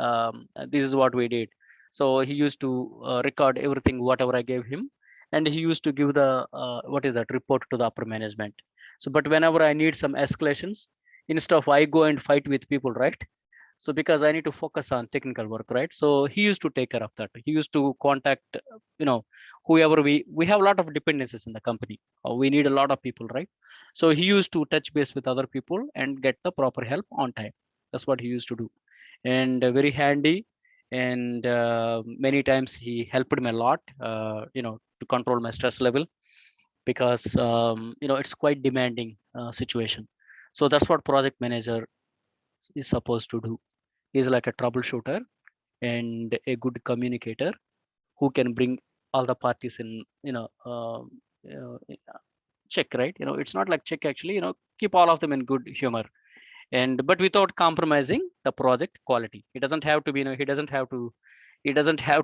this is what we did. So he used to record everything, whatever I gave him, and he used to give the what is that report to the upper management. So, but whenever I need some escalations, instead of I go and fight with people, right? So because I need to focus on technical work, right? So he used to take care of that. He used to contact, whoever we have a lot of dependencies in the company. We need a lot of people, right? So he used to touch base with other people and get the proper help on time. That's what he used to do. And very handy. And many times he helped me a lot, to control my stress level, because it's quite demanding situation. So that's what project manager is supposed to do. He's like a troubleshooter and a good communicator who can bring all the parties in, uh, check, right? It's not like check actually, keep all of them in good humor, and but without compromising the project quality. He doesn't have to be, he doesn't have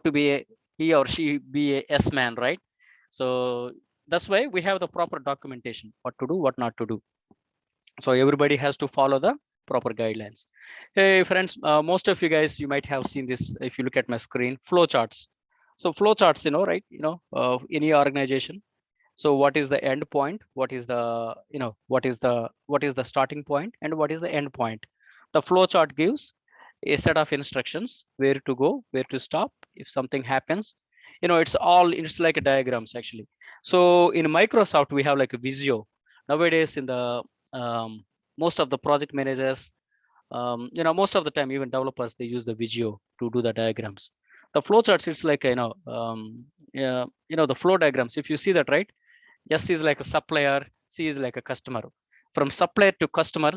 to be he or she be a yes man, right? So that's why we have the proper documentation, what to do, what not to do. So everybody has to follow the proper guidelines. Hey friends, most of you guys, you might have seen this. If you look at my screen, flow charts. So flowcharts, right, of any organization. So what is the end point? What is the, what is the starting point and what is the end point? The flowchart gives a set of instructions, where to go, where to stop, if something happens. It's like a diagrams actually. So in Microsoft, we have like a Visio. Nowadays in the most of the project managers, most of the time, even developers, they use the Visio to do the diagrams. The flowcharts, it's like, yeah, the flow diagrams. If you see that, right? S is like a supplier, C is like a customer. From supplier to customer,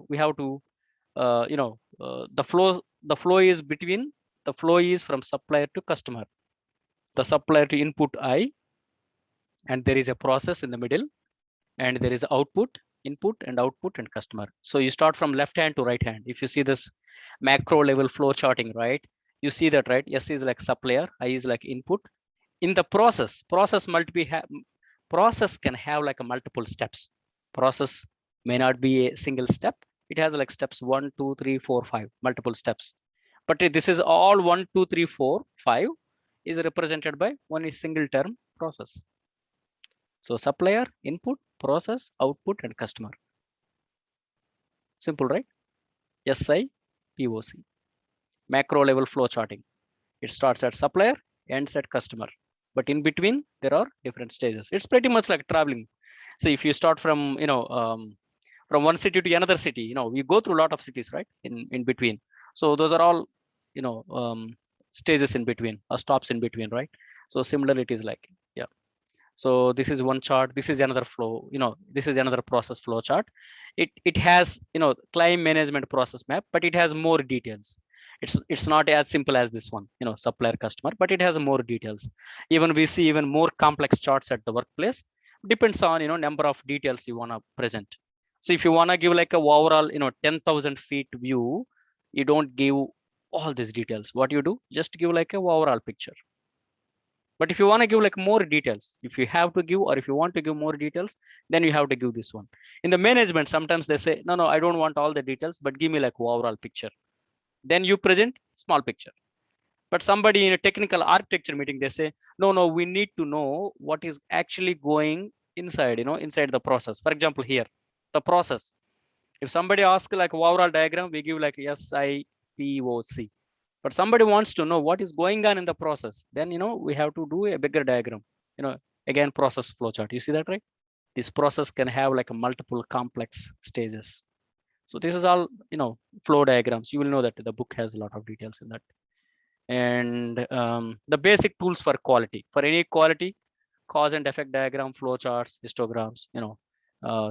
we have to, the flow is between, the flow is from supplier to customer. The supplier to input I, and there is a process in the middle, and there is output, input and output and customer. So you start from left hand to right hand. If you see this macro level flow charting, right? You see that, right? S is like supplier, I is like input. In the process can have like a multiple steps. Process may not be a single step. It has like steps 1, 2, 3, 4, 5, multiple steps. But this is all 1, 2, 3, 4, 5 is represented by one single term, process. So supplier, input, process, output, and customer. Simple, right? SI, POC. Macro level flow charting. It starts at supplier, ends at customer. But in between, there are different stages. It's pretty much like traveling. So if you start from, from one city to another city, we go through a lot of cities, right? In between. So those are all, stages in between, or stops in between, right? So similar it is like, yeah. So this is one chart. This is another flow, this is another process flow chart. It has, claim management process map, but it has more details. It's not as simple as this one, supplier customer, but it has more details. Even we see even more complex charts at the workplace. Depends on, number of details you want to present. So if you want to give like a overall, 10,000 feet view, you don't give all these details. What you do, just give like a overall picture. But if you want to give like more details, if you have to give, or if you want to give more details, then you have to give this one. In the management, sometimes they say, no, I don't want all the details, but give me like overall picture. Then you present small picture. But somebody in a technical architecture meeting, they say, no, we need to know what is actually going inside, inside the process. For example, here, the process. If somebody asks like overall diagram, we give like SIPOC. But somebody wants to know what is going on in the process, then we have to do a bigger diagram. Again, process flowchart. You see that, right? This process can have like a multiple complex stages. So this is all flow diagrams. You will know that the book has a lot of details in that. And the basic tools for quality, for any quality, cause and effect diagram, flow charts, histograms,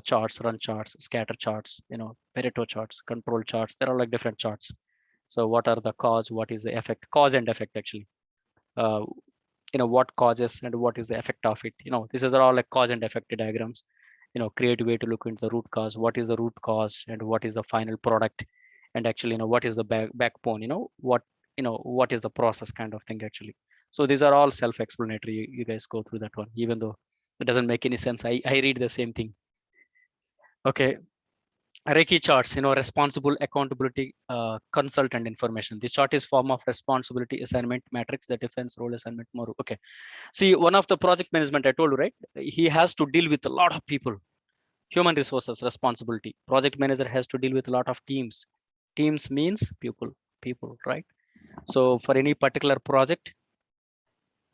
charts, run charts, scatter charts, Pareto charts, control charts. There are like different charts. So what are the cause, what is the effect, cause and effect actually, what causes and what is the effect of it. This is all like cause and effect diagrams. Create a way to look into the root cause. What is the root cause and what is the final product, and actually what is the backbone, what is the process kind of thing actually. So these are all self-explanatory. You guys go through that one, even though it doesn't make any sense. I read the same thing. Okay. Reiki charts, responsible accountability, consultant information. This chart is form of responsibility assignment matrix that defines role assignment more. Okay. See, one of the project management I told you, right? He has to deal with a lot of people. Human resources responsibility. Project manager has to deal with a lot of teams. Teams means people, right? So for any particular project,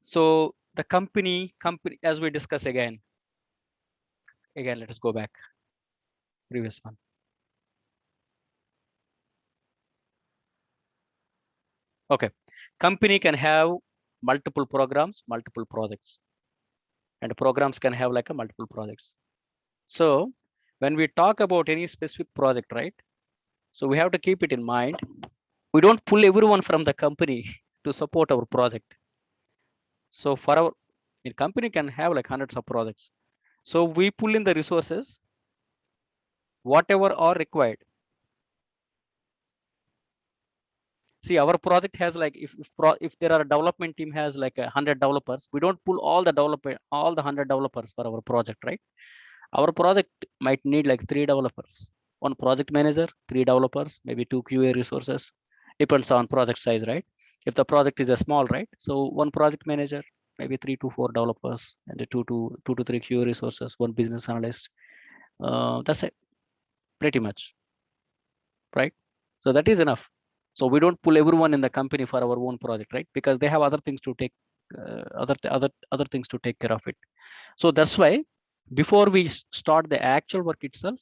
so the company, as we discuss again, let us go back. Previous one. Okay, company can have multiple programs, multiple projects, and programs can have like a multiple projects. So when we talk about any specific project, right? So we have to keep it in mind. We don't pull everyone from the company to support our project. So for our company can have like hundreds of projects. So we pull in the resources, whatever are required. See, our project has like, if there are a development team has like 100 developers, we don't pull all the 100 developers for our project, right? Our project might need like 3 developers, 1 project manager, 3 developers, maybe 2 QA resources, depends on project size, right? If the project is a small, right? So one project manager, maybe 3 to 4 developers, and the 2 to 3 QA resources, one business analyst. That's it, pretty much, right? So that is enough. So we don't pull everyone in the company for our own project, right? Because they have other things to take, other things to take care of it. So that's why before we start the actual work itself,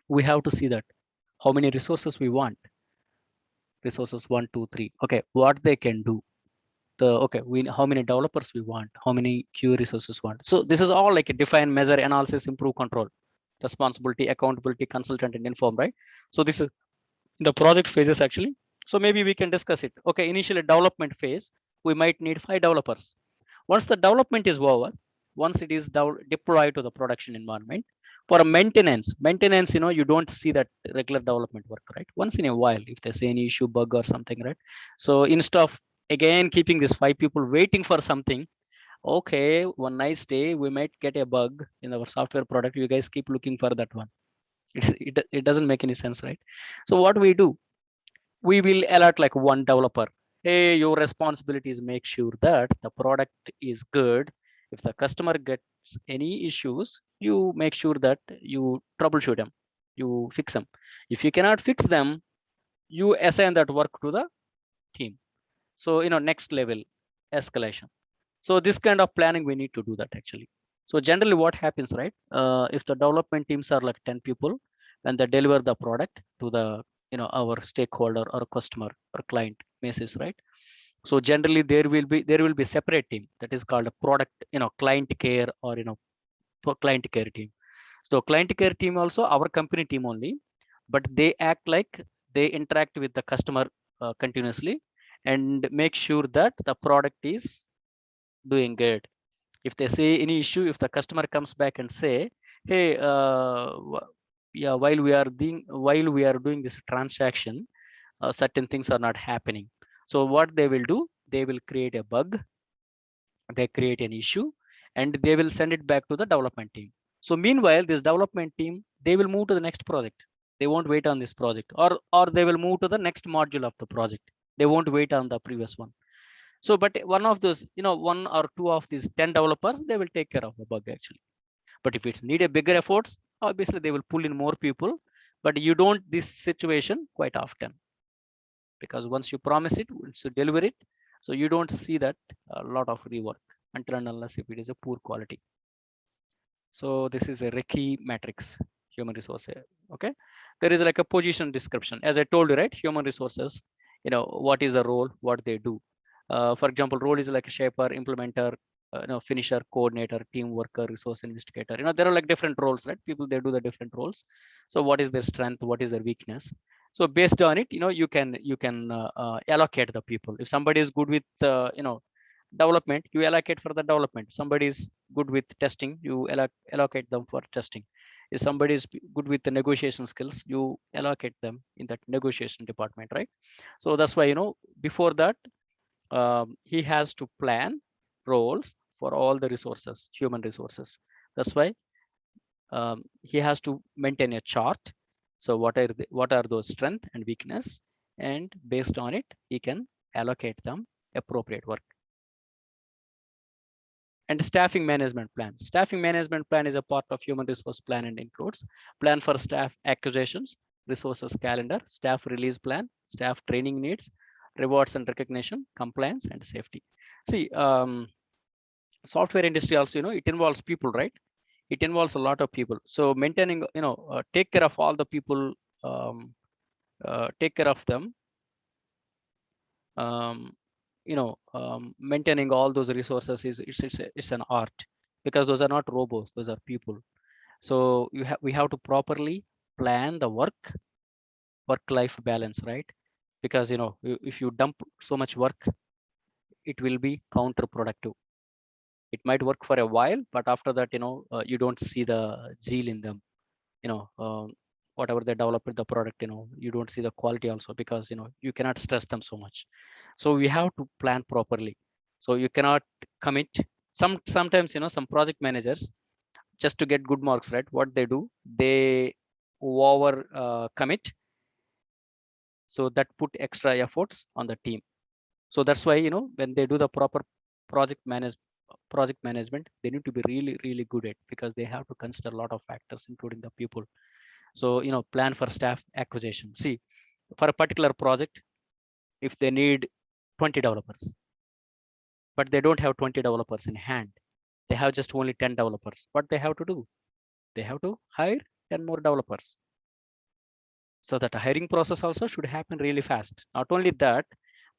we have to see that how many resources we want. Resources 1, 2, 3. Okay, what they can do. Okay, we how many developers we want, how many QA resources want. So this is all like a define, measure, analysis, improve, control, responsibility, accountability, consultant, and inform, right? So this is the project phases actually. So maybe we can discuss it. Okay, initially development phase, we might need 5 developers. Once the development is over, once it is deployed to the production environment, for a maintenance, you don't see that regular development work, right? Once in a while, if there's any issue, bug or something, right? So instead of again keeping these 5 people waiting for something, okay, one nice day we might get a bug in our software product. You guys keep looking for that one. It doesn't make any sense, right? So what we do, we will alert like one developer. Hey, your responsibility is make sure that the product is good. If the customer gets any issues, you make sure that you troubleshoot them, you fix them. If you cannot fix them, you assign that work to the team. So, next level escalation. So this kind of planning, we need to do that actually. So generally what happens, right? If the development teams are like 10 people and they deliver the product to the, our stakeholder or customer or client basis, right? So generally there will be separate team that is called a product, client care or, client care team. So client care team also our company team only, but they act like they interact with the customer continuously and make sure that the product is doing good. If they say any issue, if the customer comes back and say, hey, yeah, while we are doing this transaction, certain things are not happening. So what they will do, they will create a bug, they create an issue, and they will send it back to the development team. So meanwhile, this development team, they will move to the next project. They won't wait on this project, or they will move to the next module of the project. They won't wait on the previous one. So, but one of those, 1 or 2 of these 10 developers, they will take care of the bug actually. But if it's need a bigger efforts, obviously they will pull in more people, but you don't this situation quite often, because once you promise it, once you deliver it, so you don't see that a lot of rework until and unless if it is a poor quality. So this is a Recce matrix, human resource. Okay, there is like a position description, as I told you, right? Human resources, what is the role, what they do. For example, role is like a shaper, implementer, finisher, coordinator, team worker, resource investigator. There are like different roles, right? People, they do the different roles. So what is their strength, what is their weakness? So based on it, you can allocate the people. If somebody is good with development, you allocate for the development. Somebody is good with testing, you allocate them for testing. If somebody is good with the negotiation skills, you allocate them in that negotiation department, right? So that's why, before that, he has to plan roles for all the resources, human resources. That's why he has to maintain a chart. So what are those strength and weakness, and based on it, he can allocate them appropriate work. And staffing management plan. Staffing management plan is a part of human resource plan and includes plan for staff acquisitions, resources calendar, staff release plan, staff training needs, rewards and recognition, compliance, and safety. See, software industry also, it involves people, right? It involves a lot of people. So maintaining, take care of all the people, take care of them. Maintaining all those resources it's an art, because those are not robots, those are people. So we have to properly plan the work-life balance, right? Because if you dump so much work, it will be counterproductive. It might work for a while, but after that, you don't see the zeal in them. Whatever they develop the product, you don't see the quality also, because you cannot stress them so much. So we have to plan properly. So you cannot commit. Sometimes some project managers, just to get good marks, right? What they do, they over commit, so that put extra efforts on the team. So that's why, when they do the proper project management, they need to be really, really good at, because they have to consider a lot of factors, including the people. So, plan for staff acquisition. See, for a particular project, if they need 20 developers, but they don't have 20 developers in hand, they have just only 10 developers. What they have to do? They have to hire 10 more developers. So that hiring process also should happen really fast. Not only that,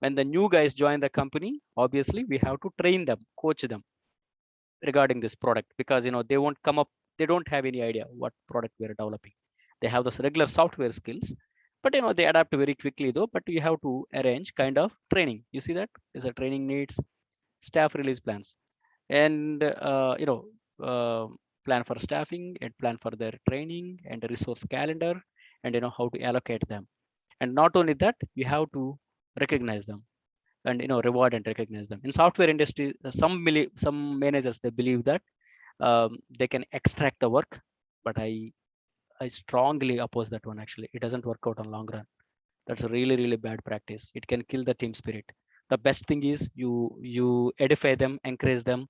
when the new guys join the company, obviously we have to train them, coach them regarding this product, because they won't come up, they don't have any idea what product we're developing. They have those regular software skills, but they adapt very quickly though. But you have to arrange kind of training. You see that is a training needs, staff release plans, and plan for staffing and plan for their training and the resource calendar, and how to allocate them. And not only that, you have to recognize them and reward and recognize them. In software industry, some managers, they believe that they can extract the work, but I strongly oppose that one. Actually, it doesn't work out on long run. That's a really, really bad practice. It can kill the team spirit. The best thing is you edify them, encourage them,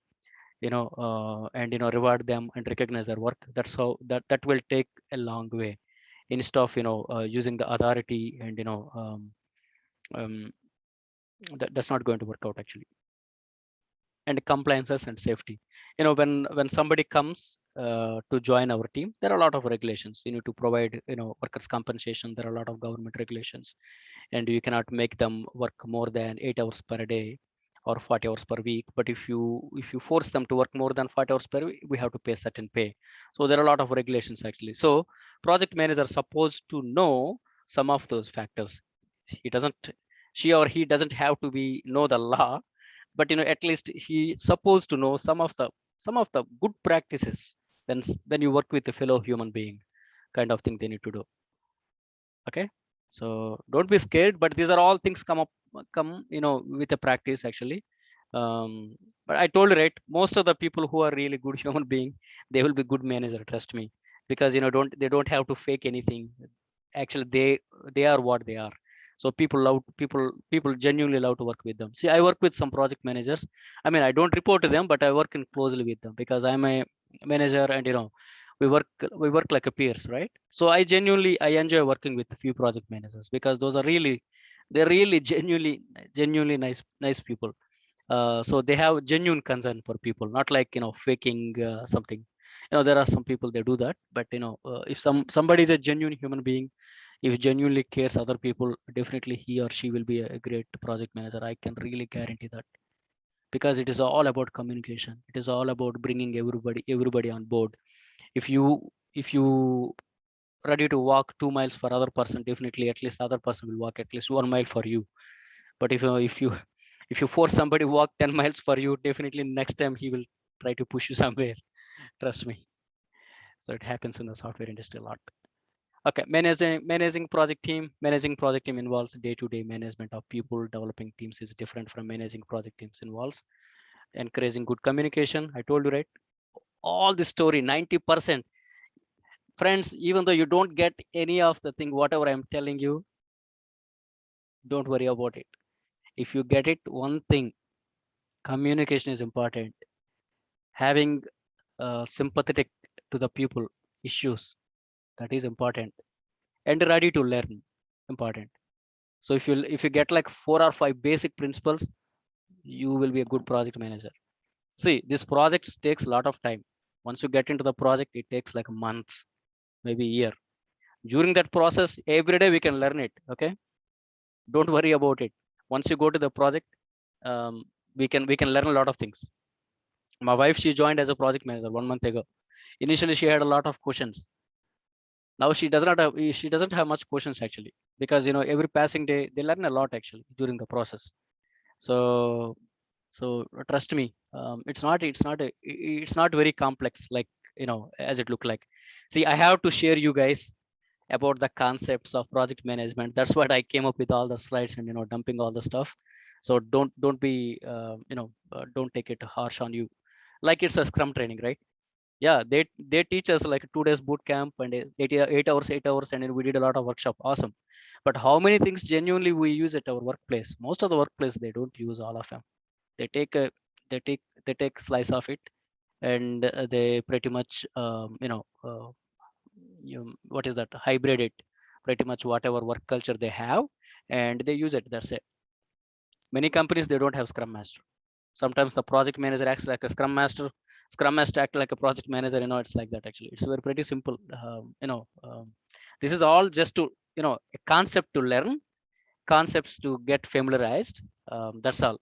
and reward them and recognize their work. That's how that will take a long way, instead of using the authority, and that's not going to work out actually. And compliances and safety, when somebody comes to join our team, there are a lot of regulations. You need to provide workers compensation. There are a lot of government regulations, and you cannot make them work more than 8 hours per day or 40 hours per week. But if you force them to work more than 40 hours per week, we have to pay certain pay. So there are a lot of regulations actually. So project manager are supposed to know some of those factors. She or he doesn't have to know the law, but at least he supposed to know some of the good practices when you work with a fellow human being, kind of thing they need to do. Okay, so don't be scared, but these are all things come with a practice actually. But I told you, right, most of the people who are really good human being, they will be good manager, trust me, because they don't have to fake anything. Actually, they are what they are. So people genuinely love to work with them. See, I work with some project managers. I mean, I don't report to them, but I work in closely with them because I'm a manager, and we work like a peers, right? So I enjoy working with a few project managers, because they're really genuinely nice people. So they have genuine concern for people, not like faking something. There are some people, they do that, but if somebody is a genuine human being, if genuinely cares other people, definitely he or she will be a great project manager. I can really guarantee that, because it is all about communication. It is all about bringing everybody on board. If you ready to walk 2 miles for other person, definitely at least other person will walk at least 1 mile for you. But if you force somebody to walk 10 miles for you, definitely next time he will try to push you somewhere. Trust me. So it happens in the software industry a lot. Okay, managing project team. Managing project team involves day-to-day management of people. Developing teams is different from managing project teams. Involves encouraging good communication. I told you, right? All the story, 90%. Friends, even though you don't get any of the thing, whatever I'm telling you, don't worry about it. If you get it, one thing, communication is important. Having sympathetic to the people issues, that is important. And ready to learn, important. So if you get like 4 or 5 basic principles, you will be a good project manager. See, this project takes a lot of time. Once you get into the project, it takes like months, maybe a year. During that process, every day we can learn it. Okay, don't worry about it. Once you go to the project, we can learn a lot of things. My wife, she joined as a project manager 1 month ago. Initially, she had a lot of questions. Now she doesn't have much questions actually, because every passing day they learn a lot actually during the process. So trust me, it's not very complex, like as it look like. See, I have to share you guys about the concepts of project management. That's what I came up with all the slides and dumping all the stuff. So don't be don't take it harsh on you, like it's a scrum training, right? Yeah, they teach us like 2 days boot camp and 8 hours, and then we did a lot of workshop. Awesome. But how many things genuinely we use at our workplace? Most of the workplace, they don't use all of them. They take a they take slice of it, and they pretty much what is that, hybrid it pretty much whatever work culture they have, and they use it. That's it. Many companies, they don't have scrum master. Sometimes the project manager acts like a scrum master act like a project manager. It's like that. Actually, it's very pretty simple. This is all just to a concept to learn, concepts to get familiarized. That's all.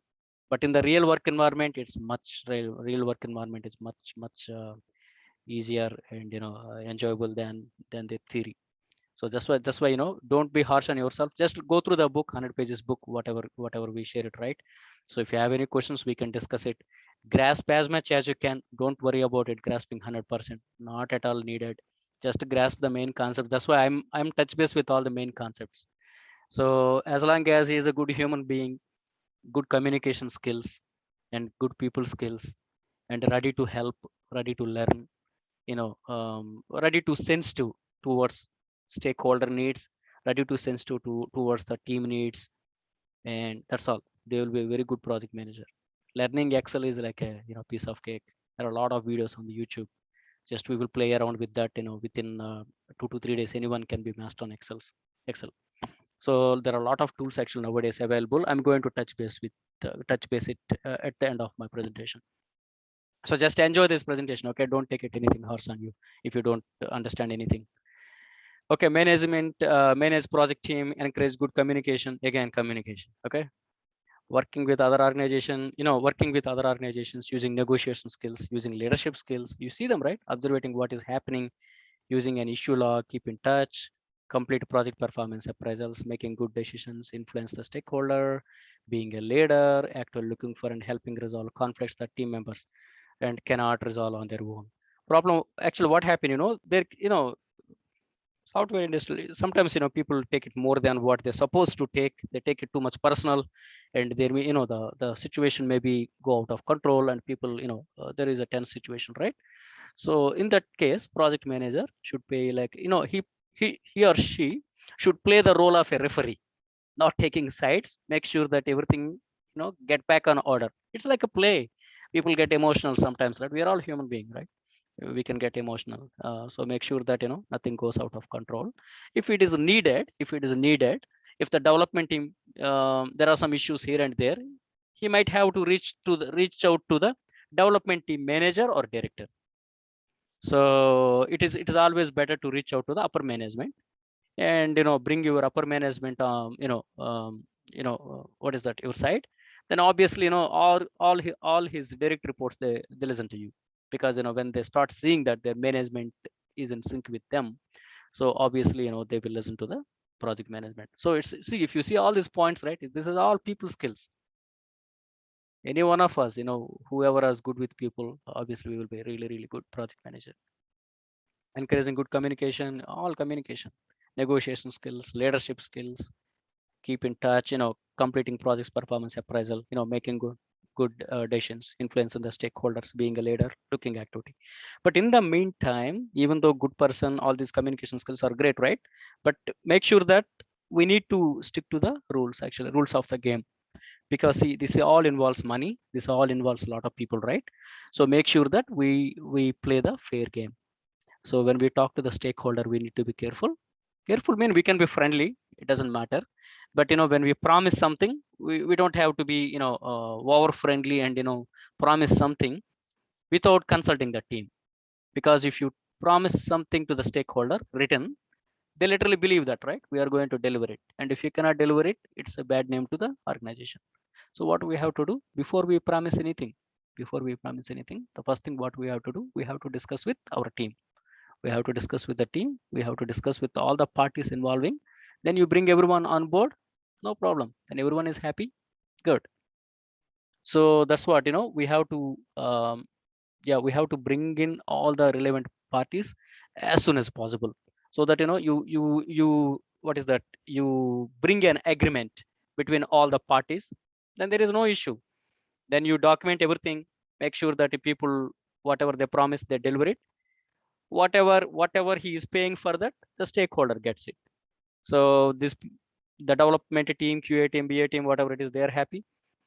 But in the real work environment, it's much real work environment is much easier and enjoyable than the theory. So that's why don't be harsh on yourself. Just go through the book, 100 pages book, whatever we share it, right? So if you have any questions, we can discuss it. Grasp as much as you can. Don't worry about it grasping 100%. Not at all needed. Just grasp the main concept. That's why I'm touch base with all the main concepts. So as long as he is a good human being, good communication skills and good people skills, and ready to help, ready to learn, ready to sensitive towards stakeholder needs, ready to sensitive towards the team needs, and that's all. They will be a very good project manager. Learning Excel is like a piece of cake. There are a lot of videos on the YouTube. Just we will play around with that. Within 2 to 3 days, anyone can be master on Excel. So there are a lot of tools actually nowadays available. I'm going to touch base it at the end of my presentation. So just enjoy this presentation. Okay, don't take it anything harsh on you if you don't understand anything. Okay, manage project team, encourage good communication. Again, communication. Okay, working with other organizations, using negotiation skills, using leadership skills. You see them, right? Observing what is happening, using an issue log, keep in touch, complete project performance appraisals, making good decisions, influence the stakeholder, being a leader, actually looking for and helping resolve conflicts that team members and cannot resolve on their own. Problem actually what happened, there, software industry, sometimes people take it more than what they're supposed to take. They take it too much personal, and there the situation maybe go out of control, and people there is a tense situation, right? So in that case, project manager should pay like he or she should play the role of a referee, not taking sides, make sure that everything get back on order. It's like a play. People get emotional sometimes, right? We are all human beings, right? We can get emotional. So make sure that nothing goes out of control. If the development team, there are some issues here and there, he might have to reach out to the development team manager or director. So it is always better to reach out to the upper management, and bring your upper management what is that, your side. Then obviously all his direct reports, they listen to you, because when they start seeing that their management is in sync with them, so obviously they will listen to the project management. So it's, see, if you see all these points, right, this is all people skills. Any one of us, whoever is good with people, obviously we will be a really, really good project manager. Encouraging good communication, all communication, negotiation skills, leadership skills, keep in touch, completing projects performance appraisal, making good decisions, influencing the stakeholders, being a leader, looking activity. But in the meantime, even though good person, all these communication skills are great, right? But make sure that we need to stick to the rules, actually rules of the game, because see, this all involves money, this all involves a lot of people, right? So make sure that we play the fair game. So when we talk to the stakeholder, we need to be careful. Careful mean we can be friendly, it doesn't matter. But when we promise something, we don't have to be over friendly and promise something without consulting the team. Because if you promise something to the stakeholder written, they literally believe that, right? We are going to deliver it. And if you cannot deliver it, it's a bad name to the organization. So what we have to do before we promise anything, the first thing what we have to do, we have to discuss with our team. We have to discuss with the team. We have to discuss with all the parties involving. Then you bring everyone on board, no problem. And everyone is happy, good. So that's what, we have to, we have to bring in all the relevant parties as soon as possible. So that, what is that? You bring an agreement between all the parties, then there is no issue. Then you document everything, make sure that the people whatever they promise, they deliver it. Whatever he is paying for that, the stakeholder gets it. So the development team, QA team, BA team, whatever it is, they are happy,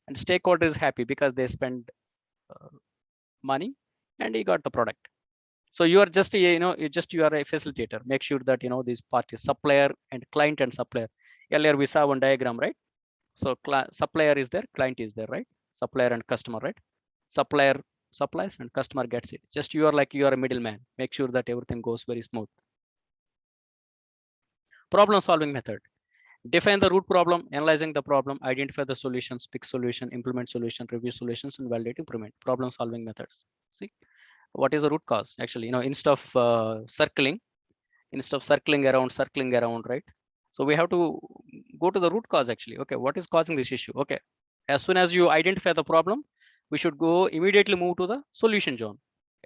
and stakeholder is happy because they spend money and he got the product. So you are just you are a facilitator. Make sure that these parties, supplier and client and supplier. Earlier we saw one diagram, right? So supplier is there, client is there, right? Supplier and customer, right? Supplier supplies and customer gets it. Just you are a middleman. Make sure that everything goes very smooth. Problem solving method. Define the root problem, analyzing the problem, identify the solutions, pick solution, implement solution, review solutions, and validate improvement. Problem solving methods. See, what is the root cause? Actually, instead of circling around, right? So we have to go to the root cause actually. Okay, what is causing this issue? Okay, as soon as you identify the problem, we should go immediately move to the solution zone.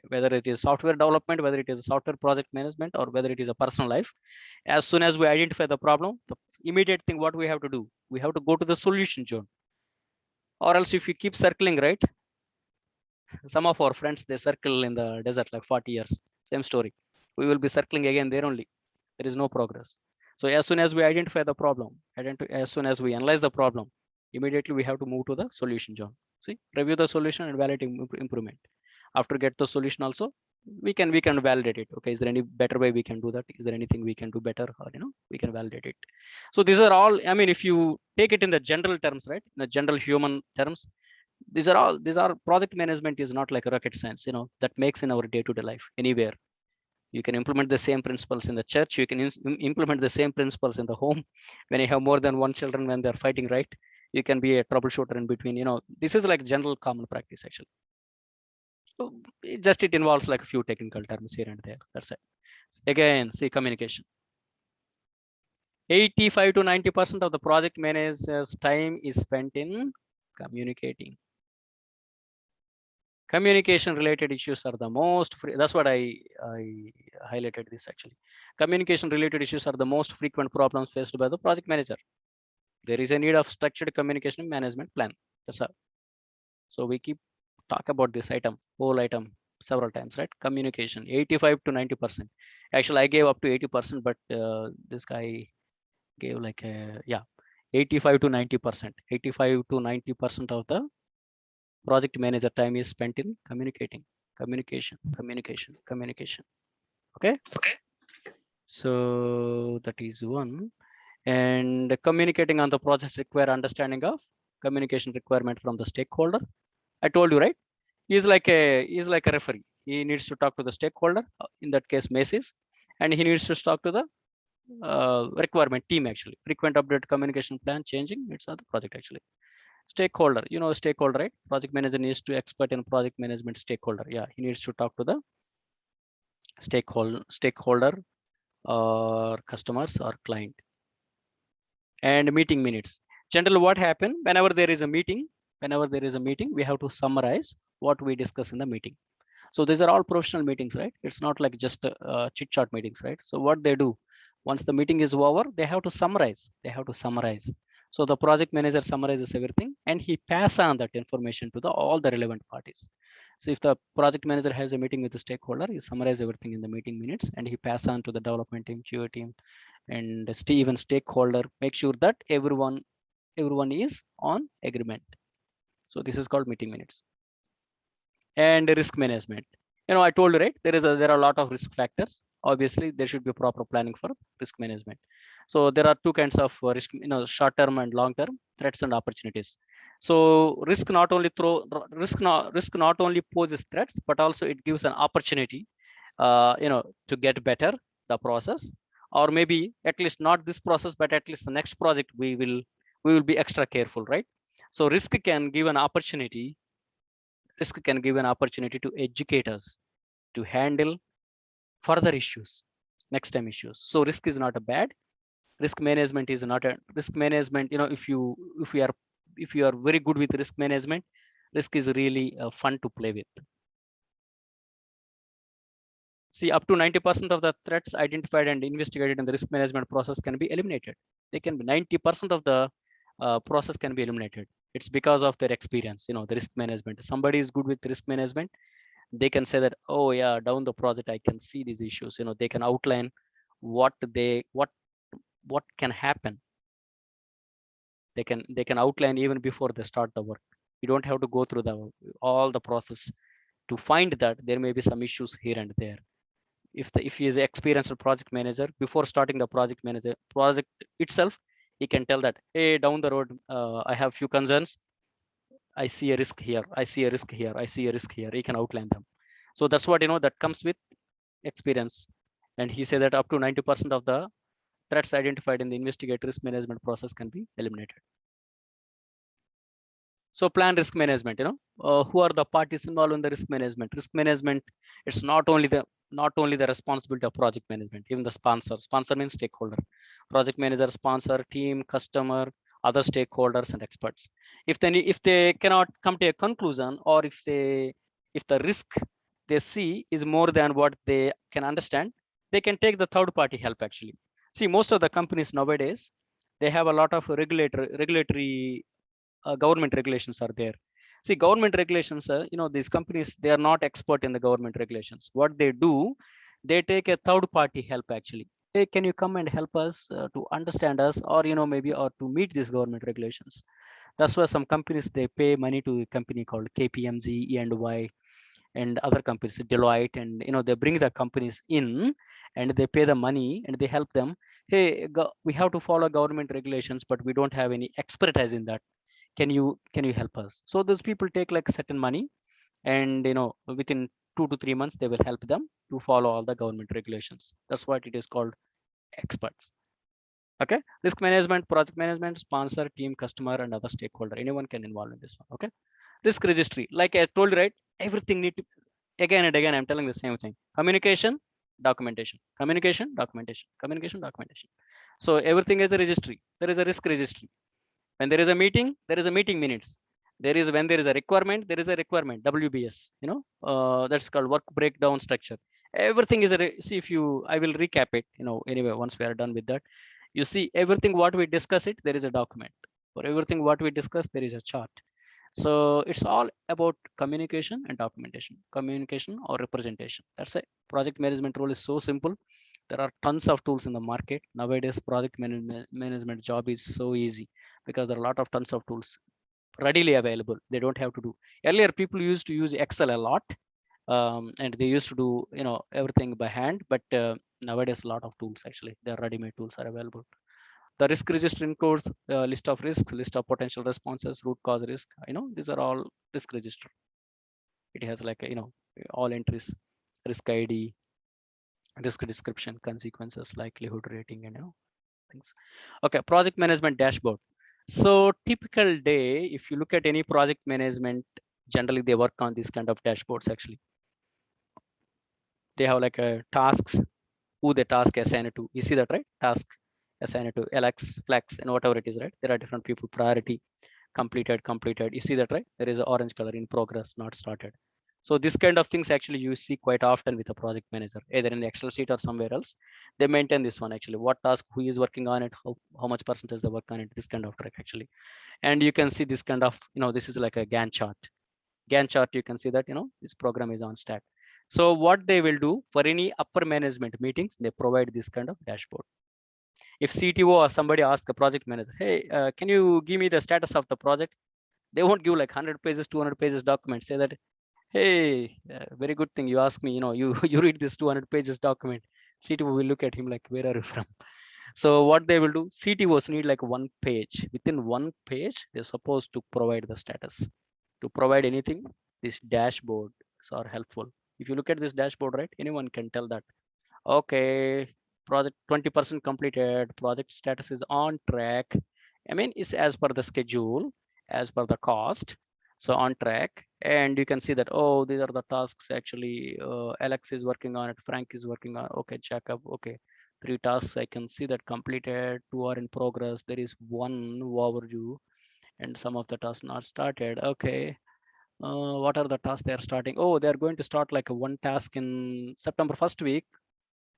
Whether it is software development, whether it is software project management, or whether it is a personal life. As soon as we identify the problem, the immediate thing what we have to do, we have to go to the solution zone. Or else if you keep circling, right? Some of our friends, they circle in the desert like 40 years, same story. We will be circling again there only. There is no progress. So as soon as we identify the problem, as soon as we analyze the problem, immediately we have to move to the solution zone. See, review the solution and validate improvement. After get the solution also, we can validate it. Okay, is there any better way we can do that? Is there anything we can do better? Or we can validate it. So these are all, I mean, if you take it in the general terms, right? In the general human terms, these are project management is not like a rocket science, that makes in our day-to-day life anywhere. You can implement the same principles in the church. You can implement the same principles in the home. When you have more than one children, when they're fighting, right? You can be a troubleshooter in between. This is like general common practice actually. So it involves like a few technical terms here and there. That's it. Again, see, communication. 85 to 90% of the project manager's time is spent in communicating. Communication related issues are the most that's what I highlighted this actually. Communication related issues are the most frequent problems faced by the project manager. There is a need of structured communication management plan. That's all. So we keep talk about this whole item several times, right? Communication, 85 to 90%. Actually, I gave up to 80%, but this guy gave like 85 to 90%. 85 to 90% of the project manager time is spent in communication. Okay. So that is one. And communicating on the process require understanding of communication requirement from the stakeholder. I told you, right? He's like a referee. He needs to talk to the stakeholder, in that case Macy's, and he needs to talk to the requirement team actually. Frequent update communication plan changing, it's the project actually. Stakeholder, stakeholder, right? Project manager needs to expert in project management. Stakeholder, yeah, he needs to talk to the stakeholder or customers or client. And meeting minutes. Generally, what happen whenever there is a meeting, we have to summarize what we discuss in the meeting. So these are all professional meetings, right? It's not like just chit chat meetings, right? So what they do, once the meeting is over, they have to summarize. So the project manager summarizes everything and he pass on that information to all the relevant parties. So if the project manager has a meeting with the stakeholder, he summarizes everything in the meeting minutes and he pass on to the development team, QA team, and even stakeholder. Make sure that everyone is on agreement. So this is called meeting minutes. And risk management. I told you, right? There are a lot of risk factors. Obviously, there should be proper planning for risk management. So there are two kinds of risk, short-term and long-term threats and opportunities. So risk not only poses threats, but also it gives an opportunity, to get better the process, or maybe at least not this process, but at least the next project we will be extra careful, right? So risk can give an opportunity to educate us to handle further issues, next time issues. So risk is not a bad. Risk management is not a risk management. If you are very good with risk management, risk is really fun to play with. See, up to 90% of the threats identified and investigated in the risk management process can be eliminated. They can be 90% of the process can be eliminated. It's because of their experience, the risk management. Somebody is good with risk management, they can say that, oh yeah, down the project I can see these issues. They can outline what can happen. They can outline even before they start the work. You don't have to go through all the process to find that there may be some issues here and there. If he is an experienced project manager, before starting the project itself, he can tell that, hey, down the road, I have few concerns. I see a risk here. I see a risk here. I see a risk here. He can outline them. So that's what, that comes with experience. And he said that up to 90% of the threats identified in the investigative risk management process can be eliminated. So plan risk management, who are the parties involved in the risk management? Risk management, it's not only the responsibility of project management, even the sponsor. Sponsor means stakeholder. Project manager, sponsor, team, customer, other stakeholders and experts. If they cannot come to a conclusion, or if the risk they see is more than what they can understand, they can take the third party help actually. See, most of the companies nowadays, they have a lot of regulatory government regulations are there. See, government regulations, these companies, they are not expert in the government regulations. What they do, they take a third party help actually. Hey, can you come and help us to understand us, or maybe or to meet these government regulations? That's why some companies, they pay money to a company called KPMG, E&Y, and other companies, Deloitte, and they bring the companies in and they pay the money and they help them. Hey, we have to follow government regulations, but we don't have any expertise in that. Can you help us? So those people take like certain money, and within 2 to 3 months they will help them to follow all the government regulations. That's what it is called, experts. Okay, risk management, project management, sponsor, team, customer, and other stakeholder, anyone can involve in this one. Okay, risk registry, like I told you, right? Everything need to, again and again I'm telling the same thing: communication, documentation, communication, documentation, communication, documentation. So everything is a registry. There is a risk registry. When there is a meeting, there is a meeting minutes. When there is a requirement, there is a requirement, WBS. That's called work breakdown structure. Everything is see, if you, I will recap it, anyway, once we are done with that. You see, everything what we discuss it, there is a document. For everything what we discuss, there is a chart. So it's all about communication and documentation, communication or representation. That's it. Project management role is so simple. There are tons of tools in the market nowadays. Project management job is so easy because there are a lot of tons of tools readily available. They don't have to do. Earlier, people used to use Excel a lot, and they used to do everything by hand. But nowadays, a lot of tools actually, the ready-made tools are available. The risk register includes a list of risks, list of potential responses, root cause risk. These are all risk register. It has like all entries, risk ID, risk description, consequences, likelihood rating, and things. Okay, project management dashboard. So typical day, if you look at any project management, generally they work on these kind of dashboards actually. They have like a tasks, who the task assigned to. You see that, right? Task assigned to LX, Flex, and whatever it is, right? There are different people, priority, completed. You see that, right? There is an orange color, in progress, not started. So this kind of things actually you see quite often with a project manager, either in the Excel sheet or somewhere else. They maintain this one actually. What task, who is working on it, how much percentage they work on it, this kind of track actually. And you can see this kind of, this is like a Gantt chart. Gantt chart, you can see that, this program is on stack. So what they will do for any upper management meetings, they provide this kind of dashboard. If CTO or somebody asks the project manager, hey, can you give me the status of the project? They won't give like 100 pages, 200 pages documents. Say that, hey, very good thing you ask me, you read this 200 pages document. CTO will look at him like, where are you from? So what they will do, CTOs need like 1 page. Within 1 page, they're supposed to provide the status. To provide anything, these dashboards are helpful. If you look at this dashboard, right, anyone can tell that, okay, project 20% completed, project status is on track. I mean, it's as per the schedule, as per the cost, so on track. And you can see that, oh, these are the tasks actually. Alex is working on it, Frank is working on, okay, check up, okay. 3 tasks, I can see that completed, 2 are in progress, there is 1 overdue, and some of the tasks not started. Okay, what are the tasks they are starting? Oh, they are going to start like a 1 task in September 1st week,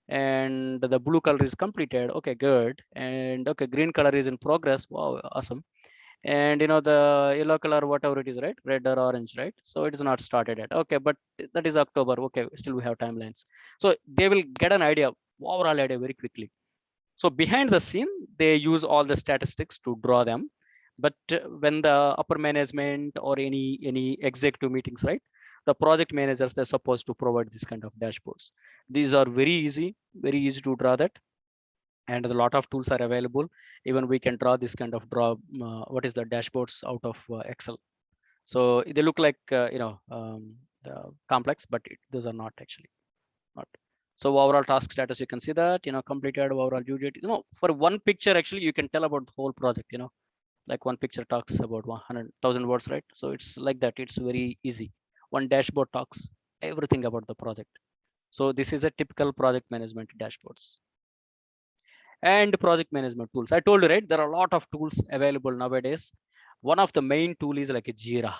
and the blue color is completed. Okay, good. And okay, green color is in progress. Wow, awesome. and the yellow color, whatever it is, right, red or orange, right? So it is not started yet. Okay, but that is October. Okay, still we have timelines. So they will get an idea, overall idea, very quickly. So behind the scene, they use all the statistics to draw them. But when the upper management or any executive meetings, right, the project managers, they're supposed to provide this kind of dashboards. These are very easy to draw that, and a lot of tools are available. Even we can draw this kind of what is the dashboards out of Excel. So they look like complex, but those are not actually not. So overall task status, you can see that completed, overall due date. For one picture actually you can tell about the whole project. Like one picture talks about 100,000 words, right? So it's like that. It's very easy. One dashboard talks everything about the project. So this is a typical project management dashboards. And project management tools, I told you, right, there are a lot of tools available nowadays. One of the main tool is like a Jira.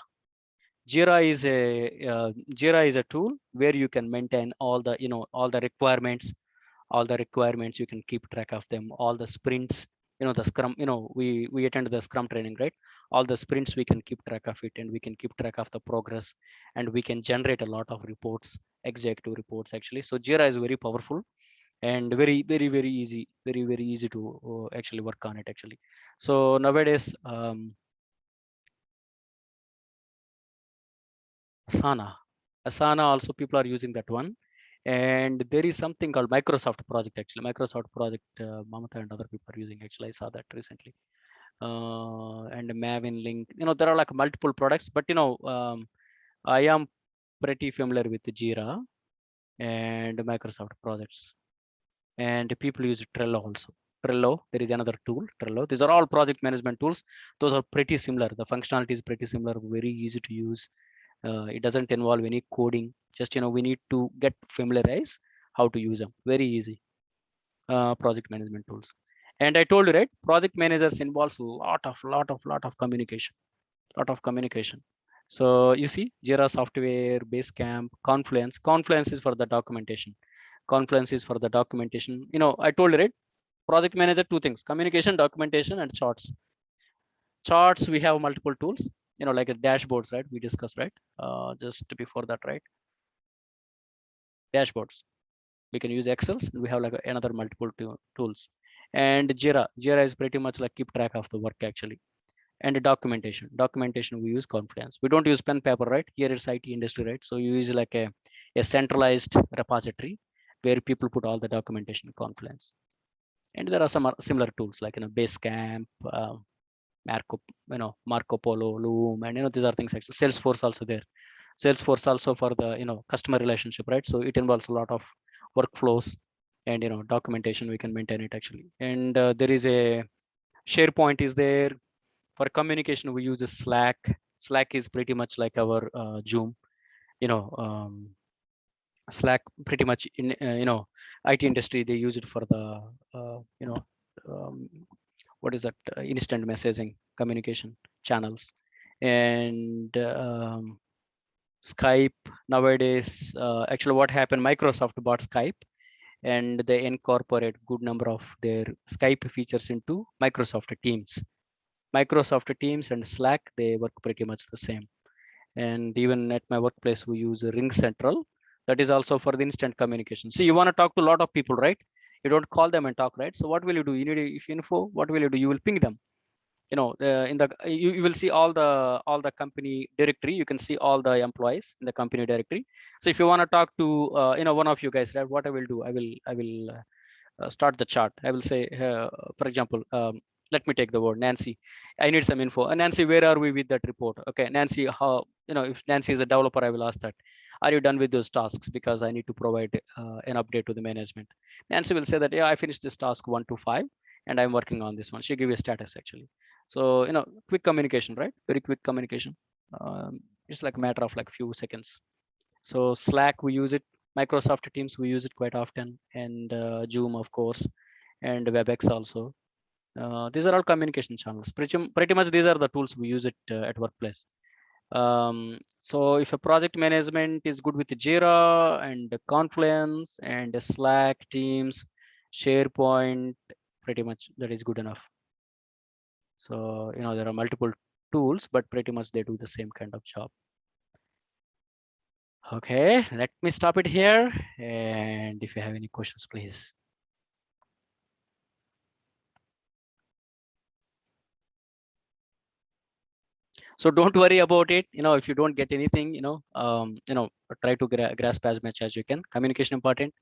Jira is a tool where you can maintain all the requirements. You can keep track of them, all the sprints, the scrum. We attend the scrum training, right? All the sprints we can keep track of it, and we can keep track of the progress, and we can generate a lot of reports, executive reports actually. So Jira is very powerful and very easy, very easy to actually work on it actually. So nowadays Asana also people are using that one. And there is something called Microsoft project actually. Microsoft project, Mamata and other people are using actually. I saw that recently. And Maven Link, there are like multiple products, but I am pretty familiar with Jira and Microsoft projects. And people use Trello also. Trello, there is another tool, Trello. These are all project management tools. Those are pretty similar. The functionality is pretty similar, very easy to use. It doesn't involve any coding. Just, we need to get familiarized how to use them. Very easy project management tools. And I told you, right, project managers involves a lot of communication, So you see Jira software, Basecamp, Confluence. Confluence is for the documentation. Confluence is for the documentation. I told you, right, project manager, two things: communication, documentation, and charts. Charts, we have multiple tools, like dashboards, right? We discussed, right? Just before that, right? Dashboards. We can use Excels. We have like another multiple tools. And Jira is pretty much like keep track of the work actually. And documentation, we use Confluence. We don't use pen paper, right? Here it's IT industry, right? So you use like a centralized repository where people put all the documentation in Confluence. And there are some similar tools like Basecamp, Marco Polo, Loom, and these are things actually. Salesforce also there. Salesforce also for the customer relationship, right? So it involves a lot of workflows and documentation. We can maintain it actually. And there is a SharePoint is there. For communication, we use a Slack. Slack is pretty much like our Zoom. Slack pretty much in IT industry, they use it for the what is that instant messaging communication channels. And Skype nowadays, actually what happened, Microsoft bought Skype, and they incorporate good number of their Skype features into Microsoft Teams. Microsoft Teams and Slack, they work pretty much the same. And even at my workplace, we use RingCentral. That is also for the instant communication. So you want to talk to a lot of people, right? You don't call them and talk, right? So what will you do? You need if info. What will you do? You will ping them. You will see all the company directory. You can see all the employees in the company directory. So if you want to talk to one of you guys, right? What I will do? I will start the chart. I will say, for example, let me take the word Nancy. I need some info. Nancy, where are we with that report? Okay, Nancy, how, if Nancy is a developer, I will ask that. Are you done with those tasks? Because I need to provide an update to the management. Nancy will say that, yeah, I finished this task 1 to 5, and I'm working on this one. She'll give you a status actually. So, quick communication, right? Very quick communication. It's like a matter of like few seconds. So Slack, we use it. Microsoft Teams, we use it quite often, and Zoom, of course, and WebEx also. These are all communication channels. Pretty much these are the tools we use it at workplace. So if a project management is good with Jira and Confluence and Slack, Teams, SharePoint, pretty much that is good enough. So, there are multiple tools, but pretty much they do the same kind of job. Okay, let me stop it here. And if you have any questions, please. So don't worry about it. If you don't get anything, try to grasp as much as you can. Communication important,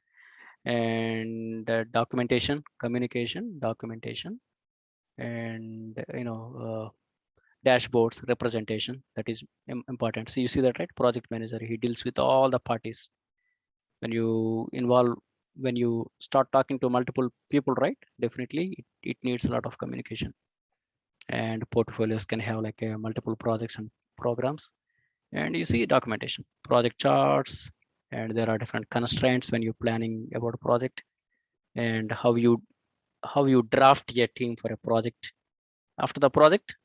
and documentation, communication, documentation, and dashboards, representation. That is important. So you see that, right? Project manager, he deals with all the parties. When you start talking to multiple people, right? Definitely, it needs a lot of communication. And portfolios can have like multiple projects and programs. And you see documentation, project charts, and there are different constraints when you're planning about a project, and how you draft your team for a project. After the project,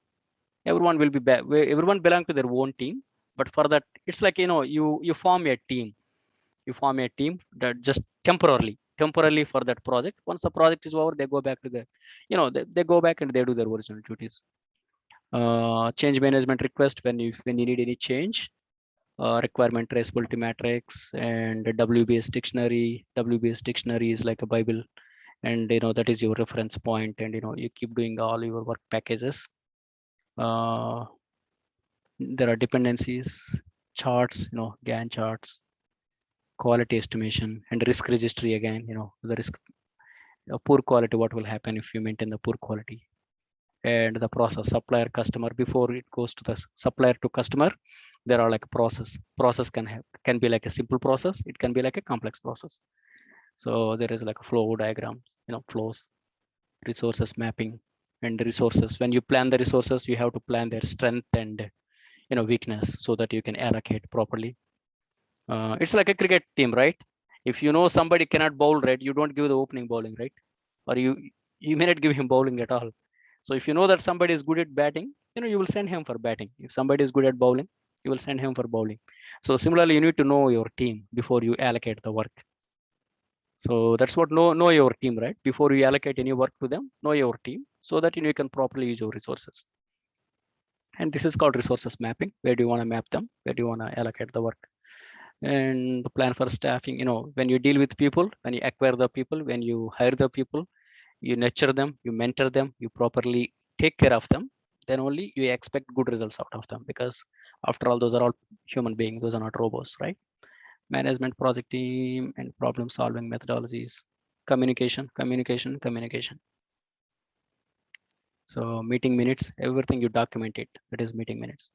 everyone will be everyone belong to their own team, but for that, it's like you form a team. You form a team that just temporarily for that project. Once the project is over, they go back to they go back and they do their original duties. Change management request when you need any change. Requirement traceability matrix and WBS dictionary. WBS dictionary is like a Bible, and that is your reference point, and you keep doing all your work packages. There are dependencies, charts, Gantt charts, quality estimation, and risk registry again. The risk, poor quality, what will happen if you maintain the poor quality. And the process, supplier customer, before it goes to the supplier to customer, there are like process can be like a simple process, it can be like a complex process. So there is like a flow diagrams, flows, resources mapping, and the resources. When you plan the resources, you have to plan their strength and weakness, so that you can allocate properly. It's like a cricket team, right? If you know somebody cannot bowl, right, you don't give the opening bowling, right? Or you may not give him bowling at all. So if you know that somebody is good at batting, you will send him for batting. If somebody is good at bowling, you will send him for bowling. So similarly, you need to know your team before you allocate the work. So that's what know your team, right? Before you allocate any work to them, know your team, so that you can properly use your resources. And this is called resources mapping. Where do you want to map them? Where do you want to allocate the work? And plan for staffing. When you deal with people, when you acquire the people, when you hire the people, you nurture them, you mentor them, you properly take care of them, then only you expect good results out of them, because after all, those are all human beings, those are not robots, right? Management, project team, and problem solving methodologies. Communication. So meeting minutes, everything you document it. That is meeting minutes.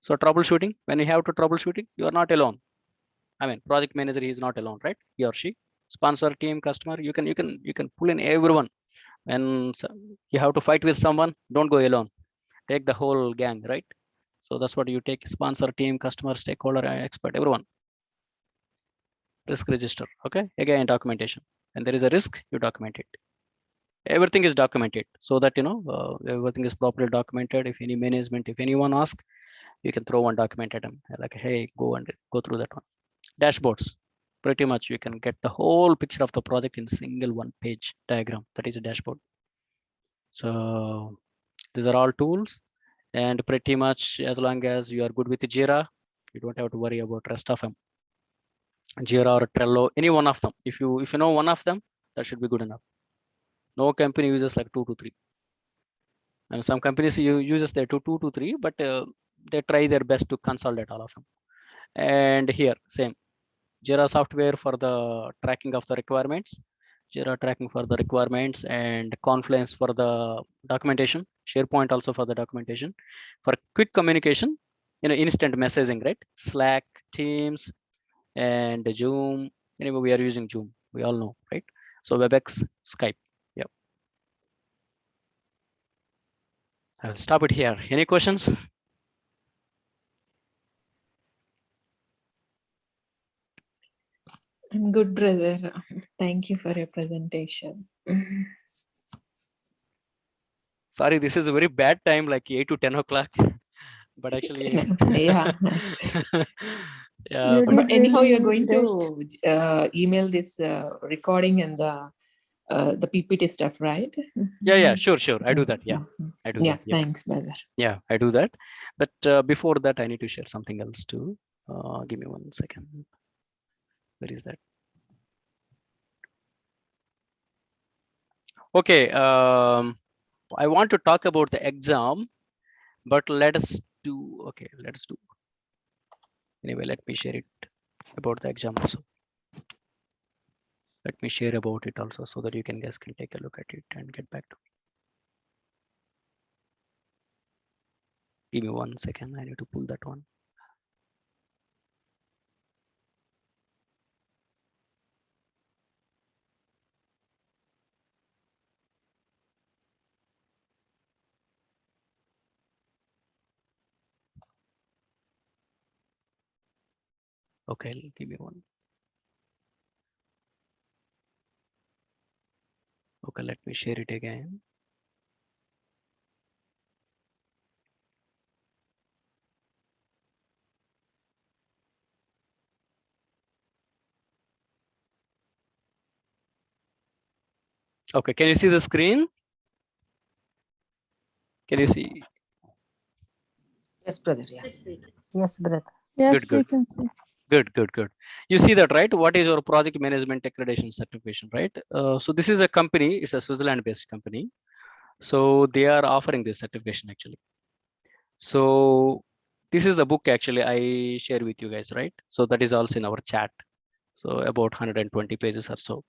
So troubleshooting, when you have to troubleshooting, you are not alone. I mean, project manager, he is not alone, right? He or she. Sponsor, team, customer, you can pull in everyone. And you have to fight with someone, don't go alone. Take the whole gang, right? So that's what you take: sponsor, team, customer, stakeholder, expert, everyone. Risk register. Okay, again, documentation. When there is a risk, you document it. Everything is documented, so that everything is properly documented. If any management, if anyone asks, you can throw one document at them, like, hey, go through that one. Dashboards, pretty much you can get the whole picture of the project in single one page diagram. That is a dashboard. So these are all tools, and pretty much as long as you are good with Jira, you don't have to worry about rest of them. Jira or Trello, any one of them. If you know one of them, that should be good enough. No company uses like 2 to 3. And some companies uses their 2 to 3, but they try their best to consolidate all of them. And here, same. Jira software for the tracking of the requirements, Jira tracking for the requirements, and Confluence for the documentation, SharePoint also for the documentation. For quick communication, instant messaging, right? Slack, Teams, and Zoom. Anyway, we are using Zoom. We all know, right? So WebEx, Skype. Yep. I'll stop it here. Any questions? I'm good, brother. Thank you for your presentation. Sorry, this is a very bad time, like 8 to 10 o'clock. But actually, Yeah. yeah. You But did anyhow, really you're going great. to email this recording and the the PPT stuff, right? Yeah, sure. I do that. Yeah, Mhm. I do Yeah, that. Yeah, thanks, brother. yeah, I do that. But before that, I need to share something else too. Give me 1 second. Where is that? Okay. I want to talk about the exam, but let's do. Okay, let's do. Anyway, let me share it about the exam also. Let me share about it also so that you guys can take a look at it and get back to me. Give me 1 second. I need to pull that one. Okay, give me one. Okay, let me share it again. Okay, can you see the screen? Can you see? Yes, brother. Yeah. Yes, we can. Yes, brother. Yes, we Good. can see. Good. You see that, right? What is your project management accreditation certification, right? So this is a company, it's a Switzerland-based company. So they are offering this certification actually. So this is the book actually I share with you guys, right? So that is also in our chat. So about 120 pages or so.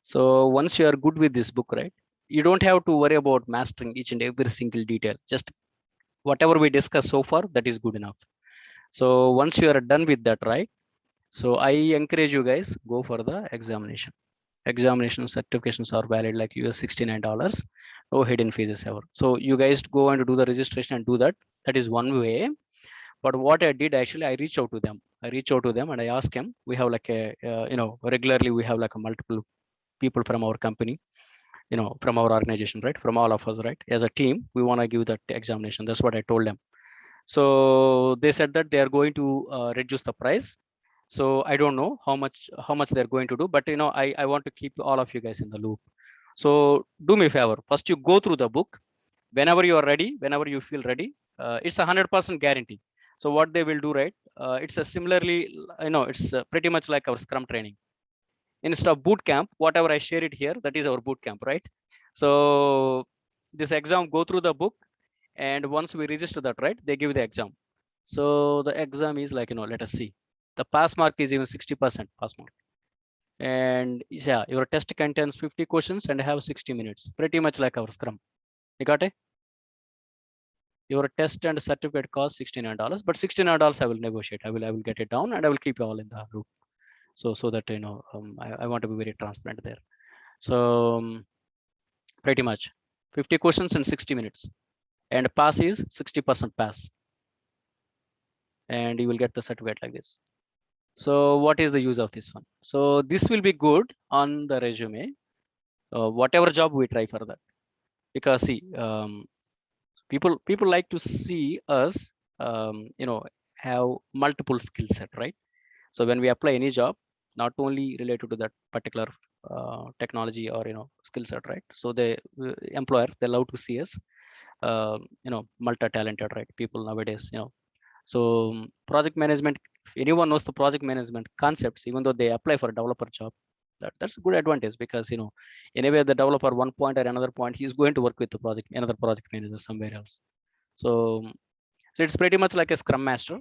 So once you are good with this book, right? You don't have to worry about mastering each and every single detail. Just whatever we discussed so far, that is good enough. So once you are done with that, right? So I encourage you guys, go for the examination. Examination certifications are valid like $69, no hidden fees ever. So you guys go and do the registration and do that. That is one way. But what I did actually, I reach out to them. And I ask them. We have like a, regularly we have like a multiple people from our company, from our organization, right? From all of us, right? As a team, we want to give that examination. That's what I told them. So they said that they are going to reduce the price. So I don't know how much they're going to do, but I want to keep all of you guys in the loop. So do me a favor. First, you go through the book. Whenever you are ready, whenever you feel ready, it's a 100% guarantee. So what they will do, right? It's a similarly, it's pretty much like our Scrum training. Instead of boot camp, whatever I share it here, that is our boot camp, right? So this exam, go through the book, and once we register that, right, they give the exam. So the exam is like, let us see. The pass mark is even 60% pass mark. And yeah, your test contains 50 questions and have 60 minutes, pretty much like our Scrum. You got it? Your test and certificate cost $69, but $69 I will negotiate. I will get it down, and I will keep you all in the loop. So that I want to be very transparent there. So pretty much 50 questions in 60 minutes, and pass is 60% pass, and you will get the certificate like this. So what is the use of this one? So this will be good on the resume, whatever job we try for that, because see, people like to see us, have multiple skill set, right? So when we apply any job, not only related to that particular technology or skill set, right? So the employers, they love to see us, multi-talented, right? People nowadays, So project management, if anyone knows the project management concepts, even though they apply for a developer job, that's a good advantage, because anyway the developer one point or another point, he's going to work with the another project manager somewhere else. So it's pretty much like a Scrum Master,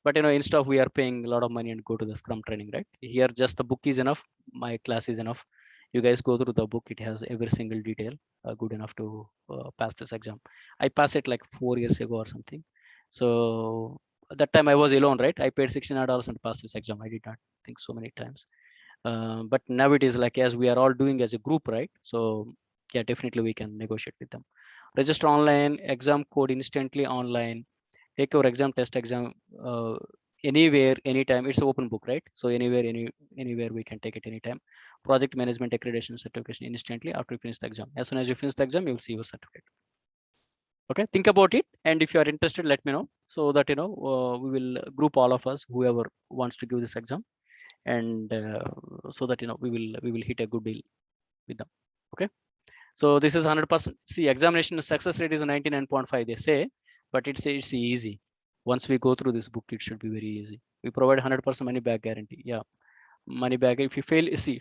but instead of we are paying a lot of money and go to the Scrum training, right? Here just the book is enough, my class is enough. You guys go through the book, it has every single detail, good enough to pass this exam. I passed it like 4 years ago or something. So at that time I was alone, right? I paid $69 and passed this exam. I did not think so many times. But now it is like, as we are all doing as a group, right? So yeah, definitely we can negotiate with them. Register online, exam code instantly online, take your exam, test exam anywhere, anytime. It's an open book, right? So anywhere we can take it anytime. Project management accreditation certification instantly after you finish the exam. As soon as you finish the exam, you will see your certificate. Okay, think about it, and if you are interested, let me know, so that we will group all of us, whoever wants to give this exam, and so that we will hit a good deal with them. Okay. So this is 100%. See, examination success rate is 99.5, they say, but it's easy. Once we go through this book, it should be very easy. We provide 100% money back guarantee. Yeah, money back. If you fail, see,